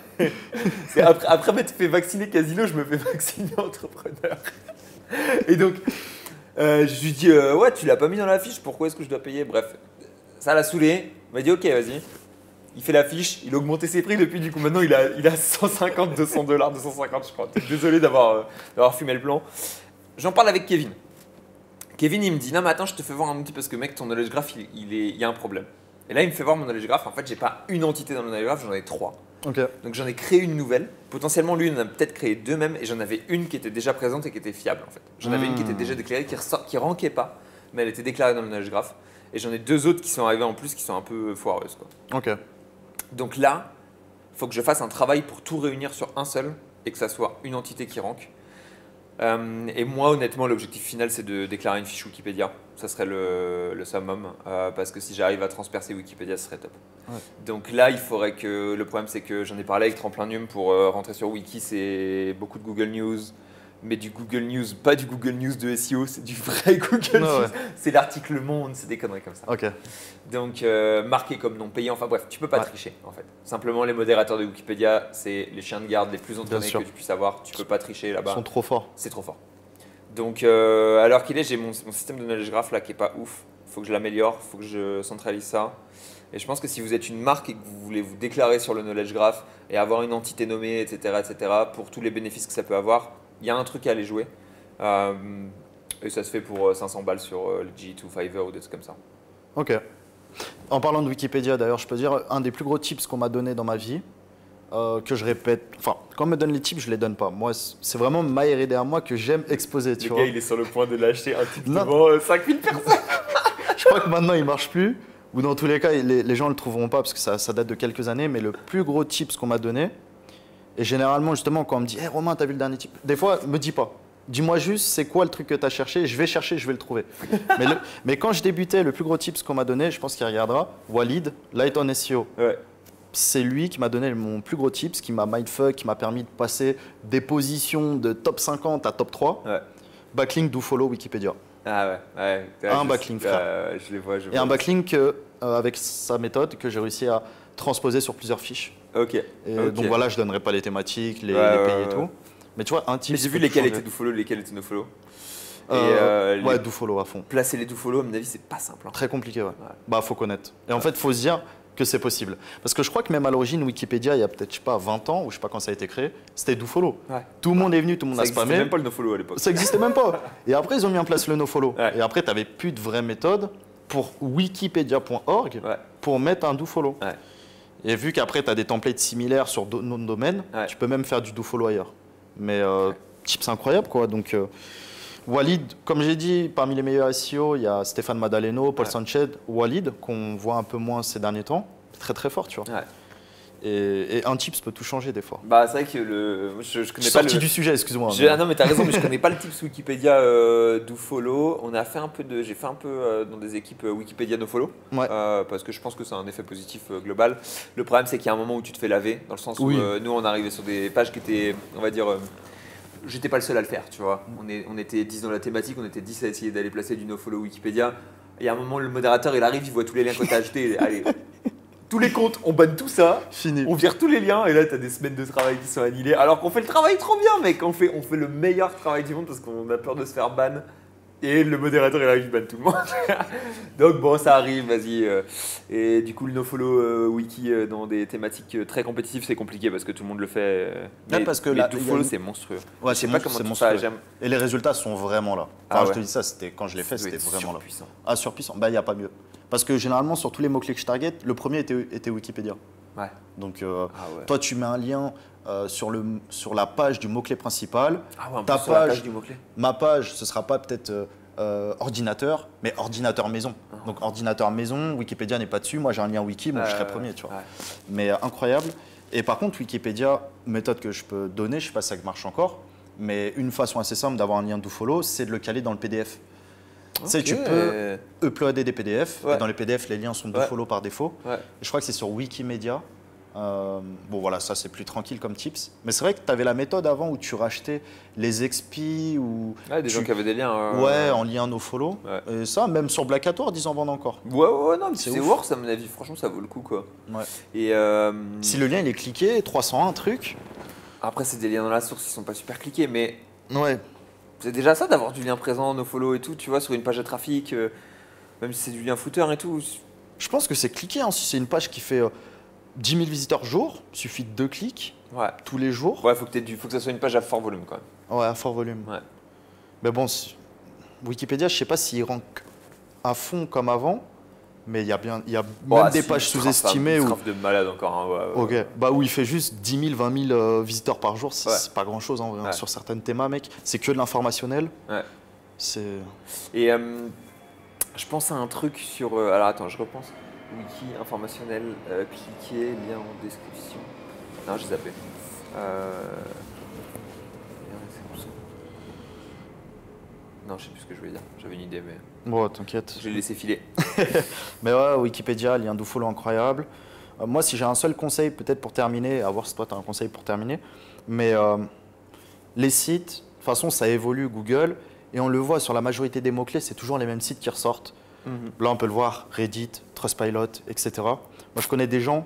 Après m'être fait vacciner casino, je me fais vacciner entrepreneur. Et donc, je lui dis ouais, tu l'as pas mis dans la fiche, pourquoi est-ce que je dois payer? Bref, ça l'a saoulé. Il m'a dit ok, vas-y. Il fait la fiche, il a augmenté ses prix depuis, du coup maintenant il a 150, 200 dollars, 250 je crois. Désolé d'avoir fumé le plan. J'en parle avec Kevin. Kevin il me dit non mais attends, je te fais voir un outil parce que mec ton knowledge graph il y a un problème. Et là il me fait voir mon knowledge graph, en fait j'ai pas une entité dans le knowledge graph, j'en ai 3. Ok. Donc j'en ai créé une nouvelle. Potentiellement lui il en a peut-être créé 2 même, et j'en avais une qui était déjà présente et qui était fiable en fait. J'en avais une qui était déjà déclarée, qui rankait pas, mais elle était déclarée dans le knowledge graph. Et j'en ai 2 autres qui sont arrivées en plus qui sont un peu foireuses quoi. Ok. Donc là, il faut que je fasse un travail pour tout réunir sur un seul et que ça soit une entité qui rank. Et moi, honnêtement, l'objectif final, c'est de déclarer une fiche Wikipédia. Ça serait le summum, parce que si j'arrive à transpercer Wikipédia, ce serait top. Ouais. Donc là, il faudrait que… Le problème, c'est que j'en ai parlé avec Tremplinium pour rentrer sur Wiki, c'est beaucoup de Google News. Mais du Google News, pas du Google News de SEO, c'est du vrai Google News. Ouais. C'est l'article Le Monde, c'est des conneries comme ça. Ok. Donc marqué comme non payé, enfin bref, tu peux pas tricher en fait. Simplement les modérateurs de Wikipédia, c'est les chiens de garde les plus entraînés que tu puisses avoir, tu peux pas tricher là-bas. Ils sont trop forts. C'est trop fort. Donc alors qu'il est, j'ai mon système de knowledge graph là qui est pas ouf, faut que je l'améliore, faut que je centralise ça. Et je pense que si vous êtes une marque et que vous voulez vous déclarer sur le knowledge graph et avoir une entité nommée, etc., pour tous les bénéfices que ça peut avoir, il y a un truc à aller jouer. Et ça se fait pour 500 balles sur Legit ou Fiverr ou des trucs comme ça. Ok. En parlant de Wikipédia, d'ailleurs, je peux dire un des plus gros tips qu'on m'a donné dans ma vie, que je répète. Enfin, quand on me donne les tips, je les donne pas. Moi, c'est vraiment ma R&D à moi que j'aime exposer. Tu le vois. gars, il est sur le point de lâcher un tip Non. devant 5000 personnes. Je crois que maintenant, il marche plus. Ou dans tous les cas, les gens ne le trouveront pas parce que ça date de quelques années. Mais le plus gros tips qu'on m'a donné, et généralement, justement, quand on me dit hey, Romain, t'as vu le dernier tip? Des fois, me dis pas. Dis-moi juste, c'est quoi le truc que tu as cherché? Je vais chercher, je vais le trouver. mais quand je débutais, le plus gros tips qu'on m'a donné, je pense qu'il regardera, Walid, Light on SEO. Ouais. C'est lui qui m'a donné mon plus gros tips, qui m'a mindfuck, qui m'a permis de passer des positions de top 50 à top 3. Ouais. Backlink, do follow, Wikipédia. Ah ouais. Un backlink, frère. Je les vois. Et un backlink avec sa méthode que j'ai réussi à transposer sur plusieurs fiches. Ok. Donc voilà, je ne donnerai pas les thématiques, les pays et tout. Mais tu vois, un tip. Mais j'ai vu lesquels étaient dofollow, lesquels étaient nofollow. Ouais, dofollow à fond. Placer les dofollow, à mon avis, c'est pas simple. Hein. Très compliqué, ouais. Bah, faut connaître. Et en fait, faut se dire que c'est possible. Parce que je crois que même à l'origine, Wikipédia, il y a peut-être, je sais pas, 20 ans, ou je sais pas quand ça a été créé, c'était dofollow. Ouais. Tout le monde est venu, tout le monde a spammé. Ça n'existait même pas le nofollow à l'époque. Ça n'existait même pas. Et après, ils ont mis en place le nofollow. Ouais. Et après, tu n'avais plus de vraie méthode pour wikipedia.org pour mettre un dofollow. Ouais. Et vu qu'après, tu as des templates similaires sur d'autres noms de domaine, tu peux même faire du dofollow ailleurs. Mais tips incroyable, quoi. Donc, Walid, comme j'ai dit, parmi les meilleurs SEO, il y a Stéphane Madaleno, Paul Sanchez, Walid, qu'on voit un peu moins ces derniers temps. Très, très fort, tu vois. Ouais. Et un tips peut tout changer des fois. Bah, c'est vrai que je connais pas sorti du sujet, excuse-moi. Ah non, mais t'as raison, mais je connais pas le tips Wikipédia dofollow. J'ai fait un peu dans des équipes Wikipédia nofollow, parce que je pense que c'est un effet positif global. Le problème, c'est qu'il y a un moment où tu te fais laver, dans le sens où nous, on arrivait sur des pages qui étaient, on va dire, j'étais pas le seul à le faire, tu vois. On était 10 dans la thématique, on était 10 à essayer d'aller placer du nofollow Wikipédia. Et à un moment, le modérateur, il arrive, il voit tous les liens que tu as achetés. Allez, tous les comptes, on banne tout ça, fini. On vire tous les liens, et là, tu as des semaines de travail qui sont annulées. Alors qu'on fait le travail trop bien, mec. On fait le meilleur travail du monde parce qu'on a peur de se faire ban. Et le modérateur, il arrive, il banne tout le monde. Donc bon, ça arrive, vas-y. Et du coup, le nofollow wiki dans des thématiques très compétitives, c'est compliqué parce que tout le monde le fait. Mais parce que le dofollow, c'est monstrueux. Ouais, c'est pas comment tout ça, j'aime. Et les résultats sont vraiment là. Enfin, je te dis ça, quand je l'ai fait, c'était vraiment surpuissant. Là. Ah, surpuissant. Bah, il n'y a pas mieux. Parce que généralement, sur tous les mots-clés que je target, le premier était Wikipédia. Ouais. Donc, toi, tu mets un lien sur la page du mot-clé principal. Ah ouais, ta page du mot-clé. Ma page, ce ne sera pas peut-être ordinateur, mais ordinateur maison. Donc, ordinateur maison, Wikipédia n'est pas dessus. Moi, j'ai un lien wiki, donc je serai premier, tu vois. Mais incroyable. Et par contre, Wikipédia, méthode que je peux donner, je ne sais pas si ça marche encore, mais une façon assez simple d'avoir un lien dofollow, c'est de le caler dans le PDF. Tu sais, tu peux uploader des PDF, et dans les PDF, les liens sont dofollow par défaut. Je crois que c'est sur Wikimedia. Bon voilà, ça c'est plus tranquille comme tips. Mais c'est vrai que tu avais la méthode avant où tu rachetais les expis ou Des gens qui avaient des liens. Ouais, en lien nofollow. Ouais. Et ça, même sur Blackator, ils en vendent encore. Ouais, non, mais C'est c'est ouf. worth à mon avis. Franchement, ça vaut le coup, quoi. Ouais. Et Si le lien il est cliqué, 301 truc. après, c'est des liens dans la source qui sont pas super cliqués, mais Ouais. c'est déjà ça d'avoir du lien présent, nofollow et tout, tu vois, sur une page de trafic, même si c'est du lien footer et tout. Je pense que c'est cliqué. Hein. Si c'est une page qui fait 10 000 visiteurs jour, suffit de 2 clics Ouais. tous les jours. Ouais, faut que ça soit une page à fort volume quand même. Ouais, à fort volume. Ouais. Mais bon, Wikipédia, je sais pas s'il rank à fond comme avant, mais il y a même des pages sous-estimées où, de malade encore. Hein, ok, bah où il fait juste 10 000, 20 000 visiteurs par jour, c'est pas grand chose en vrai, hein, Ouais. sur certaines thémas, mec. C'est que de l'informationnel. Ouais. C'est. Et je pense à un truc sur. Alors attends, je repense. Wiki informationnel, cliquez, lien en description. Non, j'ai zappé. Non, je sais plus ce que je voulais dire. J'avais une idée, mais Bon, t'inquiète. je l'ai laissé filer. Mais ouais, Wikipédia, lien dofollow incroyable. Moi, si j'ai un seul conseil, peut-être pour terminer, à voir si toi tu as un conseil pour terminer, mais les sites, de toute façon, ça évolue Google, et on le voit sur la majorité des mots-clés, c'est toujours les mêmes sites qui ressortent. Là, on peut le voir, Reddit, Trustpilot, etc. Moi, je connais des gens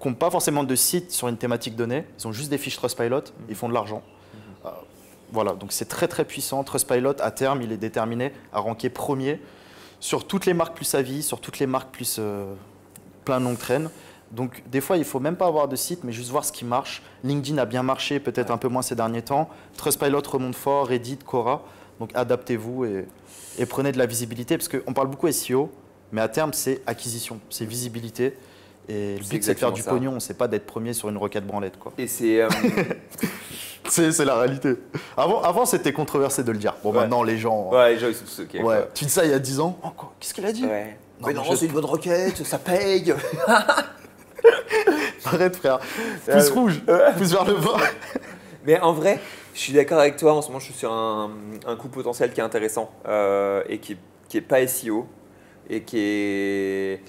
qui n'ont pas forcément de site sur une thématique donnée, ils ont juste des fiches Trustpilot, ils font de l'argent. Voilà, donc c'est très très puissant. Trustpilot, à terme, il est déterminé à ranker premier sur toutes les marques plus avis, sur toutes les marques plus plein de longues traînes. Donc des fois, il ne faut même pas avoir de site, mais juste voir ce qui marche. LinkedIn a bien marché, peut-être un peu moins ces derniers temps. Trustpilot remonte fort, Reddit, Quora. Donc adaptez-vous et prenez de la visibilité, parce qu'on parle beaucoup SEO, mais à terme, c'est acquisition, c'est visibilité. Et le but, c'est de faire du pognon, c'est pas d'être premier sur une requête branlette, quoi. Et c'est. C'est la réalité. Avant c'était controversé de le dire. Bon, maintenant, les gens. Ouais, les gens, ils sont tous ok. Ouais. Tu dis ça il y a 10 ans. Oh, quoi qu'est-ce qu'il a dit? Ouais. Non, mais non, c'est une bonne requête, ça paye. Arrête, frère. Pouce rouge, pouce vers le bas. Mais en vrai, je suis d'accord avec toi. En ce moment, je suis sur un coup potentiel qui est intéressant et qui est pas SEO et qui est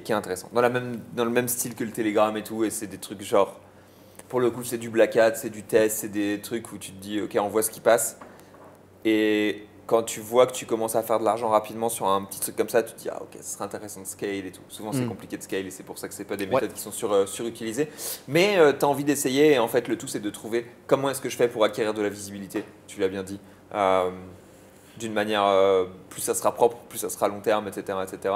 intéressant. Dans le même style que le Telegram et tout. Et c'est des trucs genre, pour le coup, c'est du Black Hat, c'est du test, c'est des trucs où tu te dis, ok, on voit ce qui passe. Et quand tu vois que tu commences à faire de l'argent rapidement sur un petit truc comme ça, tu te dis, ah ok, ce serait intéressant de scale et tout. Souvent, c'est compliqué de scale et c'est pour ça que c'est pas des méthodes qui sont surutilisées. Mais tu as envie d'essayer et en fait, le tout, c'est de trouver comment est-ce que je fais pour acquérir de la visibilité. Tu l'as bien dit. D'une manière, plus ça sera propre, plus ça sera long terme, etc. etc.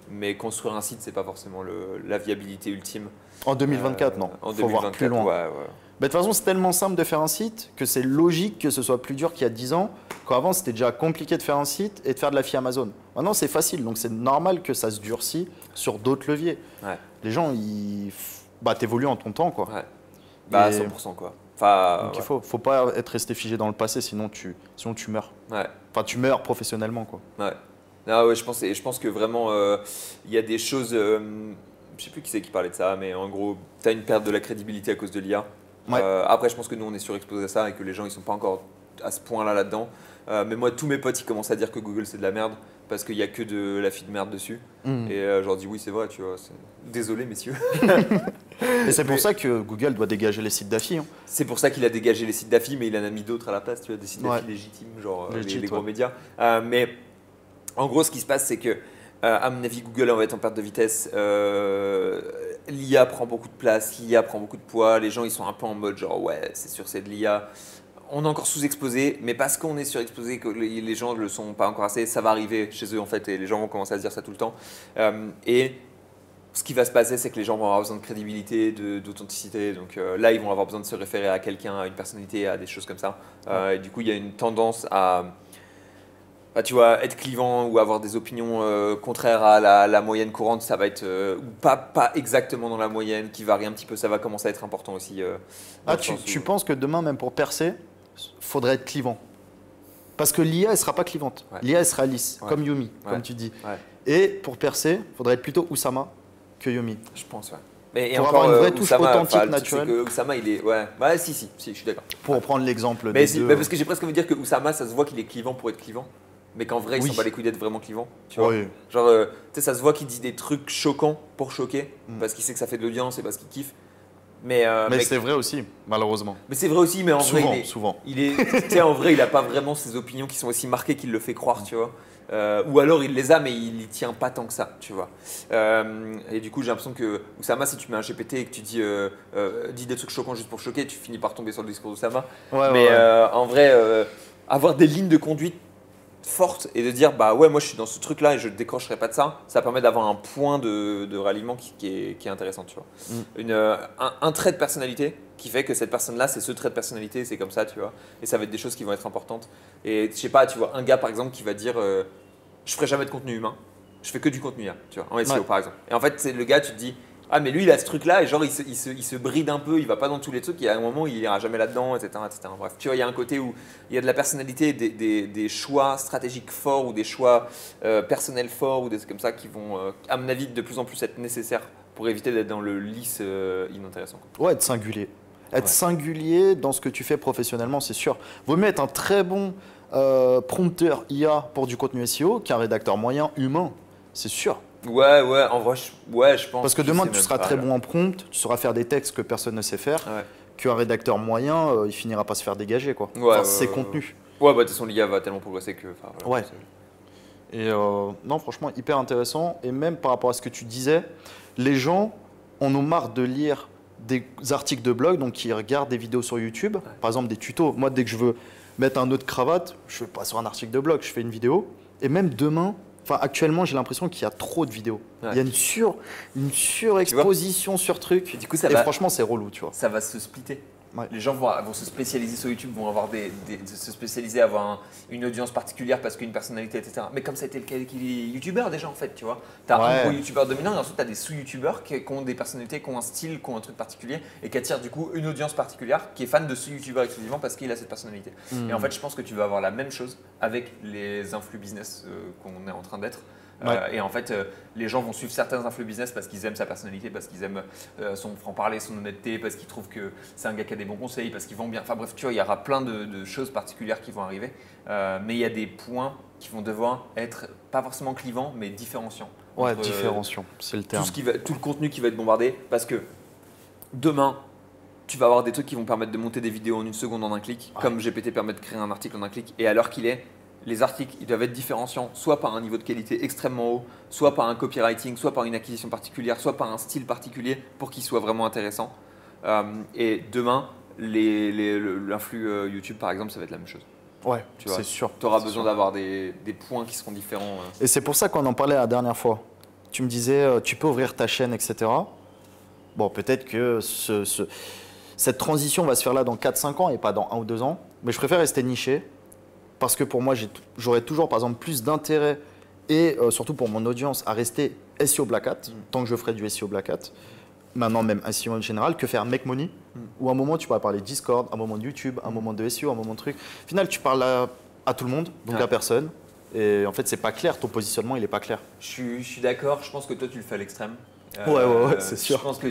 Mais construire un site, c'est pas forcément la viabilité ultime. En 2024, non. En Faut voir plus loin. Ouais. Mais de toute façon, c'est tellement simple de faire un site que c'est logique que ce soit plus dur qu'il y a 10 ans. Quand avant, c'était déjà compliqué de faire un site et de faire de la FI Amazon. Maintenant, c'est facile. Donc, c'est normal que ça se durcit sur d'autres leviers. Ouais. Les gens, t'évolues en ton temps, quoi. Ouais. Bah, Et 100%, quoi. Enfin, donc, il faut pas être resté figé dans le passé, sinon tu meurs. Ouais. Enfin, tu meurs professionnellement, quoi. Ouais. Ah ouais, je pense que vraiment, il y a des choses. Je sais plus qui c'est qui parlait de ça, mais en gros, tu as une perte de la crédibilité à cause de l'IA. Ouais. Après, je pense que nous, on est surexposé à ça et que les gens, ils sont pas encore à ce point-là là-dedans. Mais moi, tous mes potes, ils commencent à dire que Google, c'est de la merde parce qu'il y a que de la fille de merde dessus. Et je leur dis, oui, c'est vrai, tu vois. Désolé, messieurs. Et c'est pour ça que Google doit dégager les sites d'affi. Hein. C'est pour ça qu'il a dégagé les sites d'affi, mais il en a mis d'autres à la place, tu vois, des sites d'affi légitimes, genre les gros médias. Mais en gros, ce qui se passe, c'est que, à mon avis, Google va être en perte de vitesse. L'IA prend beaucoup de place, l'IA prend beaucoup de poids. Les gens, ils sont un peu en mode genre, ouais, c'est sûr, c'est de l'IA. On est encore sous-exposé, mais parce qu'on est surexposé, que les gens ne le sont pas encore assez, ça va arriver chez eux en fait, et les gens vont commencer à se dire ça tout le temps. Et ce qui va se passer, c'est que les gens vont avoir besoin de crédibilité, d'authenticité. Donc là, ils vont avoir besoin de se référer à quelqu'un, à une personnalité, à des choses comme ça. Et du coup, il y a une tendance à tu vois, être clivant ou avoir des opinions contraires à la moyenne courante, ça va être ou pas exactement dans la moyenne, qui varie un petit peu, ça va commencer à être important aussi. Tu penses que demain, même pour percer, faudrait être clivant? Parce que l'IA, elle sera pas clivante. Ouais. L'IA, elle sera lisse, comme Yumi, comme tu dis. Ouais. Et pour percer, faudrait être plutôt Oussama que Yumi. Je pense, ouais. Mais pour avoir une vraie touche authentique, naturelle. Que Oussama, il est. Ouais, si, je suis d'accord. Pour prendre l'exemple des deux. Mais parce que j'ai presque envie de dire que Oussama, ça se voit qu'il est clivant pour être clivant. mais qu'en vrai, il Oui. s'en bat les couilles d'être vraiment clivant. Tu vois. Oui. Genre, tu sais, ça se voit qu'il dit des trucs choquants pour choquer, parce qu'il sait que ça fait de l'audience et parce qu'il kiffe. Mais c'est vrai aussi, malheureusement. mais c'est vrai aussi, mais en Souvent, vrai, souvent. tu sais, en vrai, il a pas vraiment ses opinions qui sont aussi marquées qu'il le fait croire, tu vois. Ou alors il les a, mais il y tient pas tant que ça, tu vois. Et du coup, j'ai l'impression que Oussama, si tu mets un GPT et que tu dis des trucs choquants juste pour choquer, tu finis par tomber sur le discours d'Oussama. Mais en vrai, avoir des lignes de conduite fortes et de dire bah ouais, moi je suis dans ce truc-là et je ne décrocherai pas de ça, ça permet d'avoir un point de ralliement qui est intéressant, tu vois. Un trait de personnalité qui fait que cette personne-là, c'est ce trait de personnalité, c'est comme ça, tu vois. Et ça va être des choses qui vont être importantes. Et je sais pas, tu vois, un gars par exemple qui va dire je ferai jamais de contenu humain, je fais que du contenu IA, tu vois, en SEO par exemple. Et en fait, c'est le gars, tu te dis ah mais lui il a ce truc là et genre il se bride un peu, il va pas dans tous les trucs, il y a un moment il ira jamais là-dedans, etc., etc. Bref, tu vois, il y a un côté où il y a de la personnalité, des choix stratégiques forts ou des choix personnels forts ou des trucs comme ça qui vont, à mon avis, de plus en plus être nécessaires pour éviter d'être dans le lisse inintéressant. Ouais, être singulier. Être singulier dans ce que tu fais professionnellement, c'est sûr. Vaut mieux être un très bon prompteur IA pour du contenu SEO qu'un rédacteur moyen humain, c'est sûr. Ouais, en vrai, je pense. Parce que demain, tu seras très bon en prompt, tu sauras faire des textes que personne ne sait faire, qu'un rédacteur moyen, il finira pas se faire dégager, quoi. Ses contenus. Ouais, bah de toute façon, l'IA va tellement progresser que. Voilà, Et non, franchement, hyper intéressant. Et même par rapport à ce que tu disais, les gens en ont marre de lire des articles de blog, donc ils regardent des vidéos sur YouTube, par exemple des tutos. Moi, dès que je veux mettre un nœud de cravate, je ne vais pas sur un article de blog, je fais une vidéo. Et même demain, actuellement, j'ai l'impression qu'il y a trop de vidéos. Il y a une surexposition sur truc. Et du coup, franchement, c'est relou, tu vois. Ça va se splitter. Les gens vont se spécialiser sur YouTube, vont avoir se spécialiser, avoir une audience particulière parce qu'une personnalité, etc. Mais comme ça a été le cas avec les youtubeurs déjà en fait, tu vois. Tu as un gros youtubeur dominant et ensuite tu as des sous-youtubeurs qui ont des personnalités, qui ont un style, qui ont un truc particulier et qui attirent du coup une audience particulière qui est fan de ce youtubeur exclusivement parce qu'il a cette personnalité. Et en fait, je pense que tu vas avoir la même chose avec les influx business qu'on est en train d'être. Et en fait, les gens vont suivre certains influx business parce qu'ils aiment sa personnalité, parce qu'ils aiment son franc-parler, son honnêteté, parce qu'ils trouvent que c'est un gars qui a des bons conseils, parce qu'ils vont bien. Enfin bref, tu vois, il y aura plein de choses particulières qui vont arriver. Mais il y a des points qui vont devoir être pas forcément clivants, mais différenciants. Ouais, différenciant, c'est le terme. Tout le contenu qui va être bombardé, parce que demain, tu vas avoir des trucs qui vont permettre de monter des vidéos en une seconde en un clic, comme GPT permet de créer un article en un clic, et à l'heure qu'il est, les articles, ils doivent être différenciants, soit par un niveau de qualité extrêmement haut, soit par un copywriting, soit par une acquisition particulière, soit par un style particulier pour qu'ils soient vraiment intéressants. Et demain, l'influx YouTube, par exemple, ça va être la même chose. Ouais, c'est sûr. Tu auras besoin d'avoir des points qui seront différents. Et c'est pour ça qu'on en parlait la dernière fois. Tu me disais, tu peux ouvrir ta chaîne, etc. Bon, peut-être que cette transition va se faire là dans 4-5 ans et pas dans 1 ou 2 ans. Mais je préfère rester niché. Parce que pour moi, j'aurais toujours, par exemple, plus d'intérêt et surtout pour mon audience à rester SEO Black Hat, tant que je ferai du SEO Black Hat, maintenant même SEO en général, que faire Make Money, où à un moment tu pourras parler Discord, un moment de YouTube, un moment de SEO, un moment de truc. Au final, tu parles à tout le monde, donc à personne. Et en fait, c'est pas clair, ton positionnement, il est pas clair. Je suis d'accord, je pense que toi, tu le fais à l'extrême. Ouais, c'est sûr. Je pense que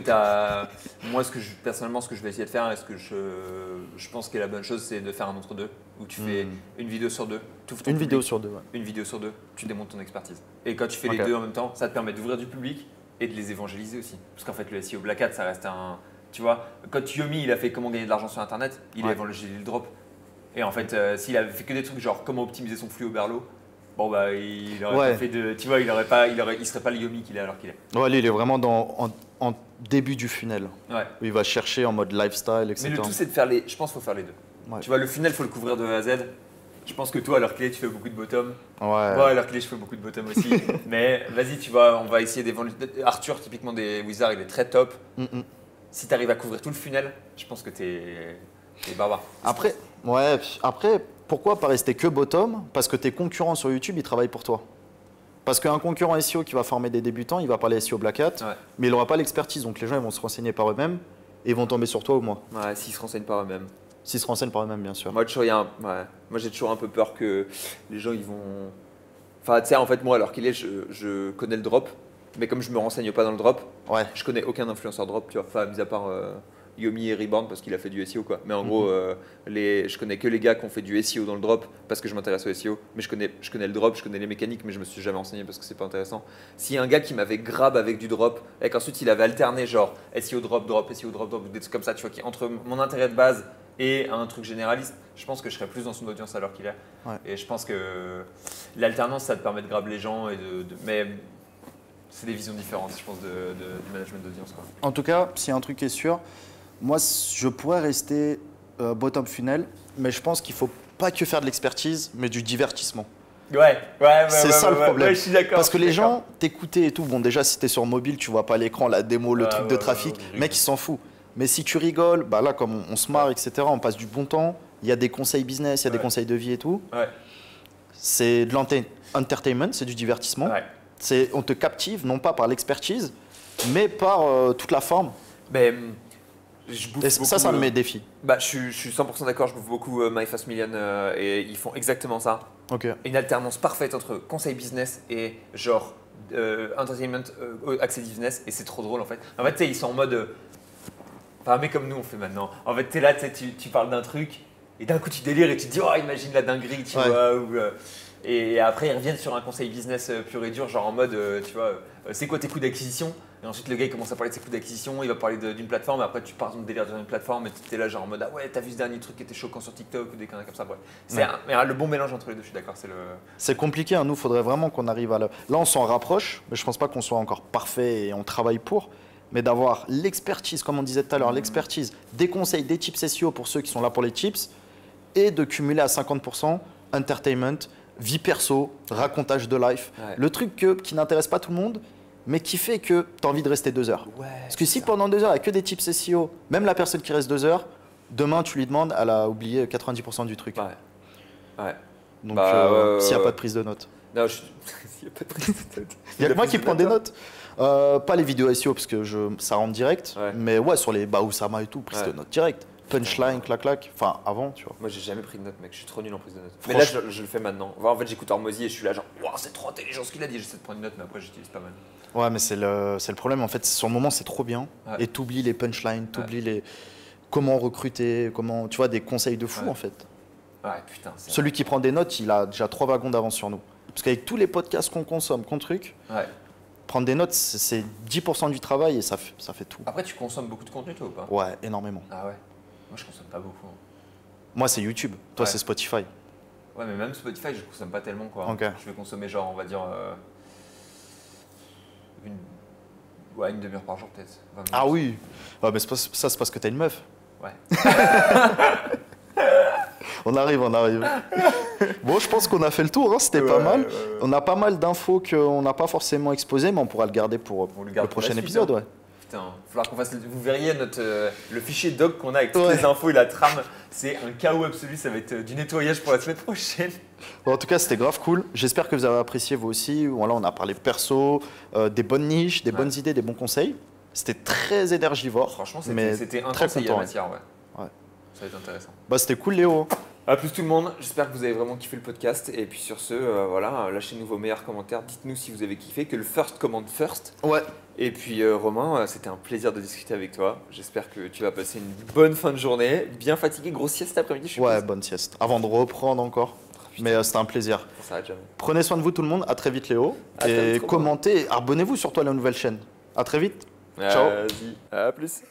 moi, personnellement, ce que je vais essayer de faire, et ce que je pense que la bonne chose, c'est de faire un entre-deux, où tu fais une vidéo sur deux. Une vidéo sur deux, ouais. Une vidéo sur deux, tu démontes ton expertise. Et quand tu fais les deux en même temps, ça te permet d'ouvrir du public et de les évangéliser aussi. Parce qu'en fait, le SEO Black Hat, ça reste un. Tu vois, quand Yomi, il a fait comment gagner de l'argent sur Internet, il a évangélisé le drop. Et en fait, s'il avait fait que des trucs genre comment optimiser son flux au Berlo, bon bah il aurait pas fait de, tu vois, il serait pas le Yomi qu'il est alors qu'il est. Ouais, lui il est vraiment en début du funnel. Ouais. Où il va chercher en mode lifestyle, etc. Mais le tout c'est de faire je pense qu'il faut faire les deux. Ouais. Tu vois, le funnel faut le couvrir de A à Z. Je pense que toi à l'heure clé tu fais beaucoup de bottom. Ouais. Moi à l'heure clé je fais beaucoup de bottom aussi. Mais vas-y, tu vois, on va essayer d'évangéliser. Arthur typiquement des Wizards, il est très top. Si tu arrives à couvrir tout le funnel, je pense que t'es barbare. Après, pourquoi pas rester que bottom? Parce que tes concurrents sur YouTube, ils travaillent pour toi. Parce qu'un concurrent SEO qui va former des débutants, il va parler SEO Black Hat, mais il n'aura pas l'expertise. Donc les gens ils vont se renseigner par eux-mêmes et ils vont tomber sur toi ou moi. Ouais, s'ils se renseignent par eux-mêmes. S'ils se renseignent par eux-mêmes, bien sûr. Moi, j'ai toujours un peu peur que les gens ils vont. Enfin, tu sais, en fait, moi, alors qu'il est, je connais le drop, mais comme je me renseigne pas dans le drop, je connais aucun influenceur drop, tu vois. Enfin, mis à part Yomi et Reborn parce qu'il a fait du SEO quoi. Mais en gros, je connais que les gars qui ont fait du SEO dans le drop parce que je m'intéresse au SEO. Mais je connais le drop, je connais les mécaniques, mais je me suis jamais renseigné parce que c'est pas intéressant. S'il y a un gars qui m'avait grab avec du drop et qu'ensuite il avait alterné genre SEO drop, SEO drop, des trucs comme ça, tu vois, qui entre mon intérêt de base et un truc généraliste, je pense que je serais plus dans son audience à l'heure qu'il est. Ouais. Et je pense que l'alternance, ça te permet de grab les gens mais c'est des visions différentes, je pense, du management d'audience. En tout cas, s'il y a un truc qui est sûr, moi, je pourrais rester bottom funnel, mais je pense qu'il ne faut pas que faire de l'expertise, mais du divertissement. Ouais. C'est ça le problème. Ouais, je suis d'accord. Parce que les gens t'écoutaient et tout. Bon, déjà, si tu es sur mobile, tu vois pas l'écran, la démo, le truc de trafic. Mec, il s'en fout. Mais si tu rigoles, bah là, comme on se marre, etc., on passe du bon temps. Il y a des conseils business, il y a des conseils de vie et tout. Ouais. C'est de l'entertainment, c'est du divertissement. Ouais. On te captive, non pas par l'expertise, mais par toute la forme. Mais, ça me met défi. Bah, je suis 100% d'accord, je bouffe beaucoup My Fast Million et ils font exactement ça. Okay. Une alternance parfaite entre conseil business et genre entertainment, accès business, et c'est trop drôle en fait. En fait, ils sont en mode. Enfin, mais comme nous on fait maintenant. En fait, tu es là, tu parles d'un truc et d'un coup tu délires et tu te dis, oh, imagine la dinguerie, tu vois. Et après, ils reviennent sur un conseil business pur et dur, genre en mode, tu vois, c'est quoi tes coûts d'acquisition? Et ensuite, le gars il commence à parler de ses coûts d'acquisition, il va parler d'une plateforme, et après, tu pars dans le délire d'une plateforme, et tu es là, genre en mode, ah ouais, t'as vu ce dernier truc qui était choquant sur TikTok ou des conneries comme ça. Bref. C'est le bon mélange entre les deux, je suis d'accord. C'est compliqué, hein. Nous, il faudrait vraiment qu'on arrive à là, on s'en rapproche, mais je pense pas qu'on soit encore parfait et on travaille pour. Mais d'avoir l'expertise, comme on disait tout à l'heure, l'expertise, des conseils, des tips SEO pour ceux qui sont là pour les tips, et de cumuler à 50% entertainment, vie perso, racontage de life. Ouais. Le truc qui n'intéresse pas tout le monde, mais qui fait que tu as envie de rester 2 heures. Ouais, parce que si pendant 2 heures, il n'y a que des tips SEO, même la personne qui reste 2 heures, demain tu lui demandes, elle a oublié 90% du truc. Ouais. Donc s'il n'y a pas de prise de notes. Non, s'il n'y a pas de prise de notes. Il y a que moi qui prends des notes. Pas les vidéos SEO parce que ça rentre direct, mais ouais, sur les Oussama et tout, prise de notes direct. Punchline, clac. Enfin, avant, tu vois. Moi, j'ai jamais pris de notes, mec. Je suis trop nul en prise de notes. Mais là, je le fais maintenant. En fait, j'écoute Hormozy et je suis là, genre, wow, c'est trop intelligent ce qu'il a dit. J'essaie de prendre une note, mais après, j'utilise pas mal. Ouais, mais c'est le problème. En fait, sur le moment, c'est trop bien. Ouais. Et t'oublies les punchlines, t'oublies les comment recruter, comment, tu vois, des conseils de fou, en fait. Ouais, putain. Celui qui prend des notes, il a déjà 3 wagons d'avance sur nous. Parce qu'avec tous les podcasts qu'on consomme, prendre des notes, c'est 10% du travail et ça fait tout. Après, tu consommes beaucoup de contenu, toi, ou pas? Ouais, énormément. Ah ouais. Moi, je consomme pas beaucoup. Moi, c'est YouTube. Toi, c'est Spotify. Ouais, mais même Spotify, je consomme pas tellement, quoi. Okay. Je vais consommer, genre, on va dire, une demi-heure par jour, peut-être. Ah oui. Ouais, mais ça, c'est parce que t'as une meuf. Ouais. On arrive. Bon, je pense qu'on a fait le tour, hein. C'était pas mal. On a pas mal d'infos qu'on n'a pas forcément exposées, mais on pourra le garder pour le prochain épisode. Ouais. Putain, il va falloir qu'on fasse. Vous verriez le fichier doc qu'on a avec toutes les infos et la trame. C'est un chaos absolu. Ça va être du nettoyage pour la semaine prochaine. Bon, en tout cas, c'était grave cool. J'espère que vous avez apprécié vous aussi. Voilà, on a parlé perso, des bonnes niches, des bonnes idées, des bons conseils. C'était très énergivore. Franchement, c'était intense en matière. Ouais. Ça va être intéressant. Bah, c'était cool, Léo. A plus tout le monde, j'espère que vous avez vraiment kiffé le podcast. Et puis sur ce, voilà, lâchez-nous vos meilleurs commentaires. Dites-nous si vous avez kiffé, que le first commande first. Ouais. Et puis Romain, c'était un plaisir de discuter avec toi. J'espère que tu vas passer une bonne fin de journée. Bien fatigué, grosse sieste cet après-midi, je suppose. Ouais, bonne sieste. Avant de reprendre encore. Mais c'était un plaisir. Ça s'arrête jamais. Prenez soin de vous tout le monde. À très vite, Léo. Et commentez, abonnez-vous surtout à la nouvelle chaîne. À très vite. Ciao. Vas-y, à plus.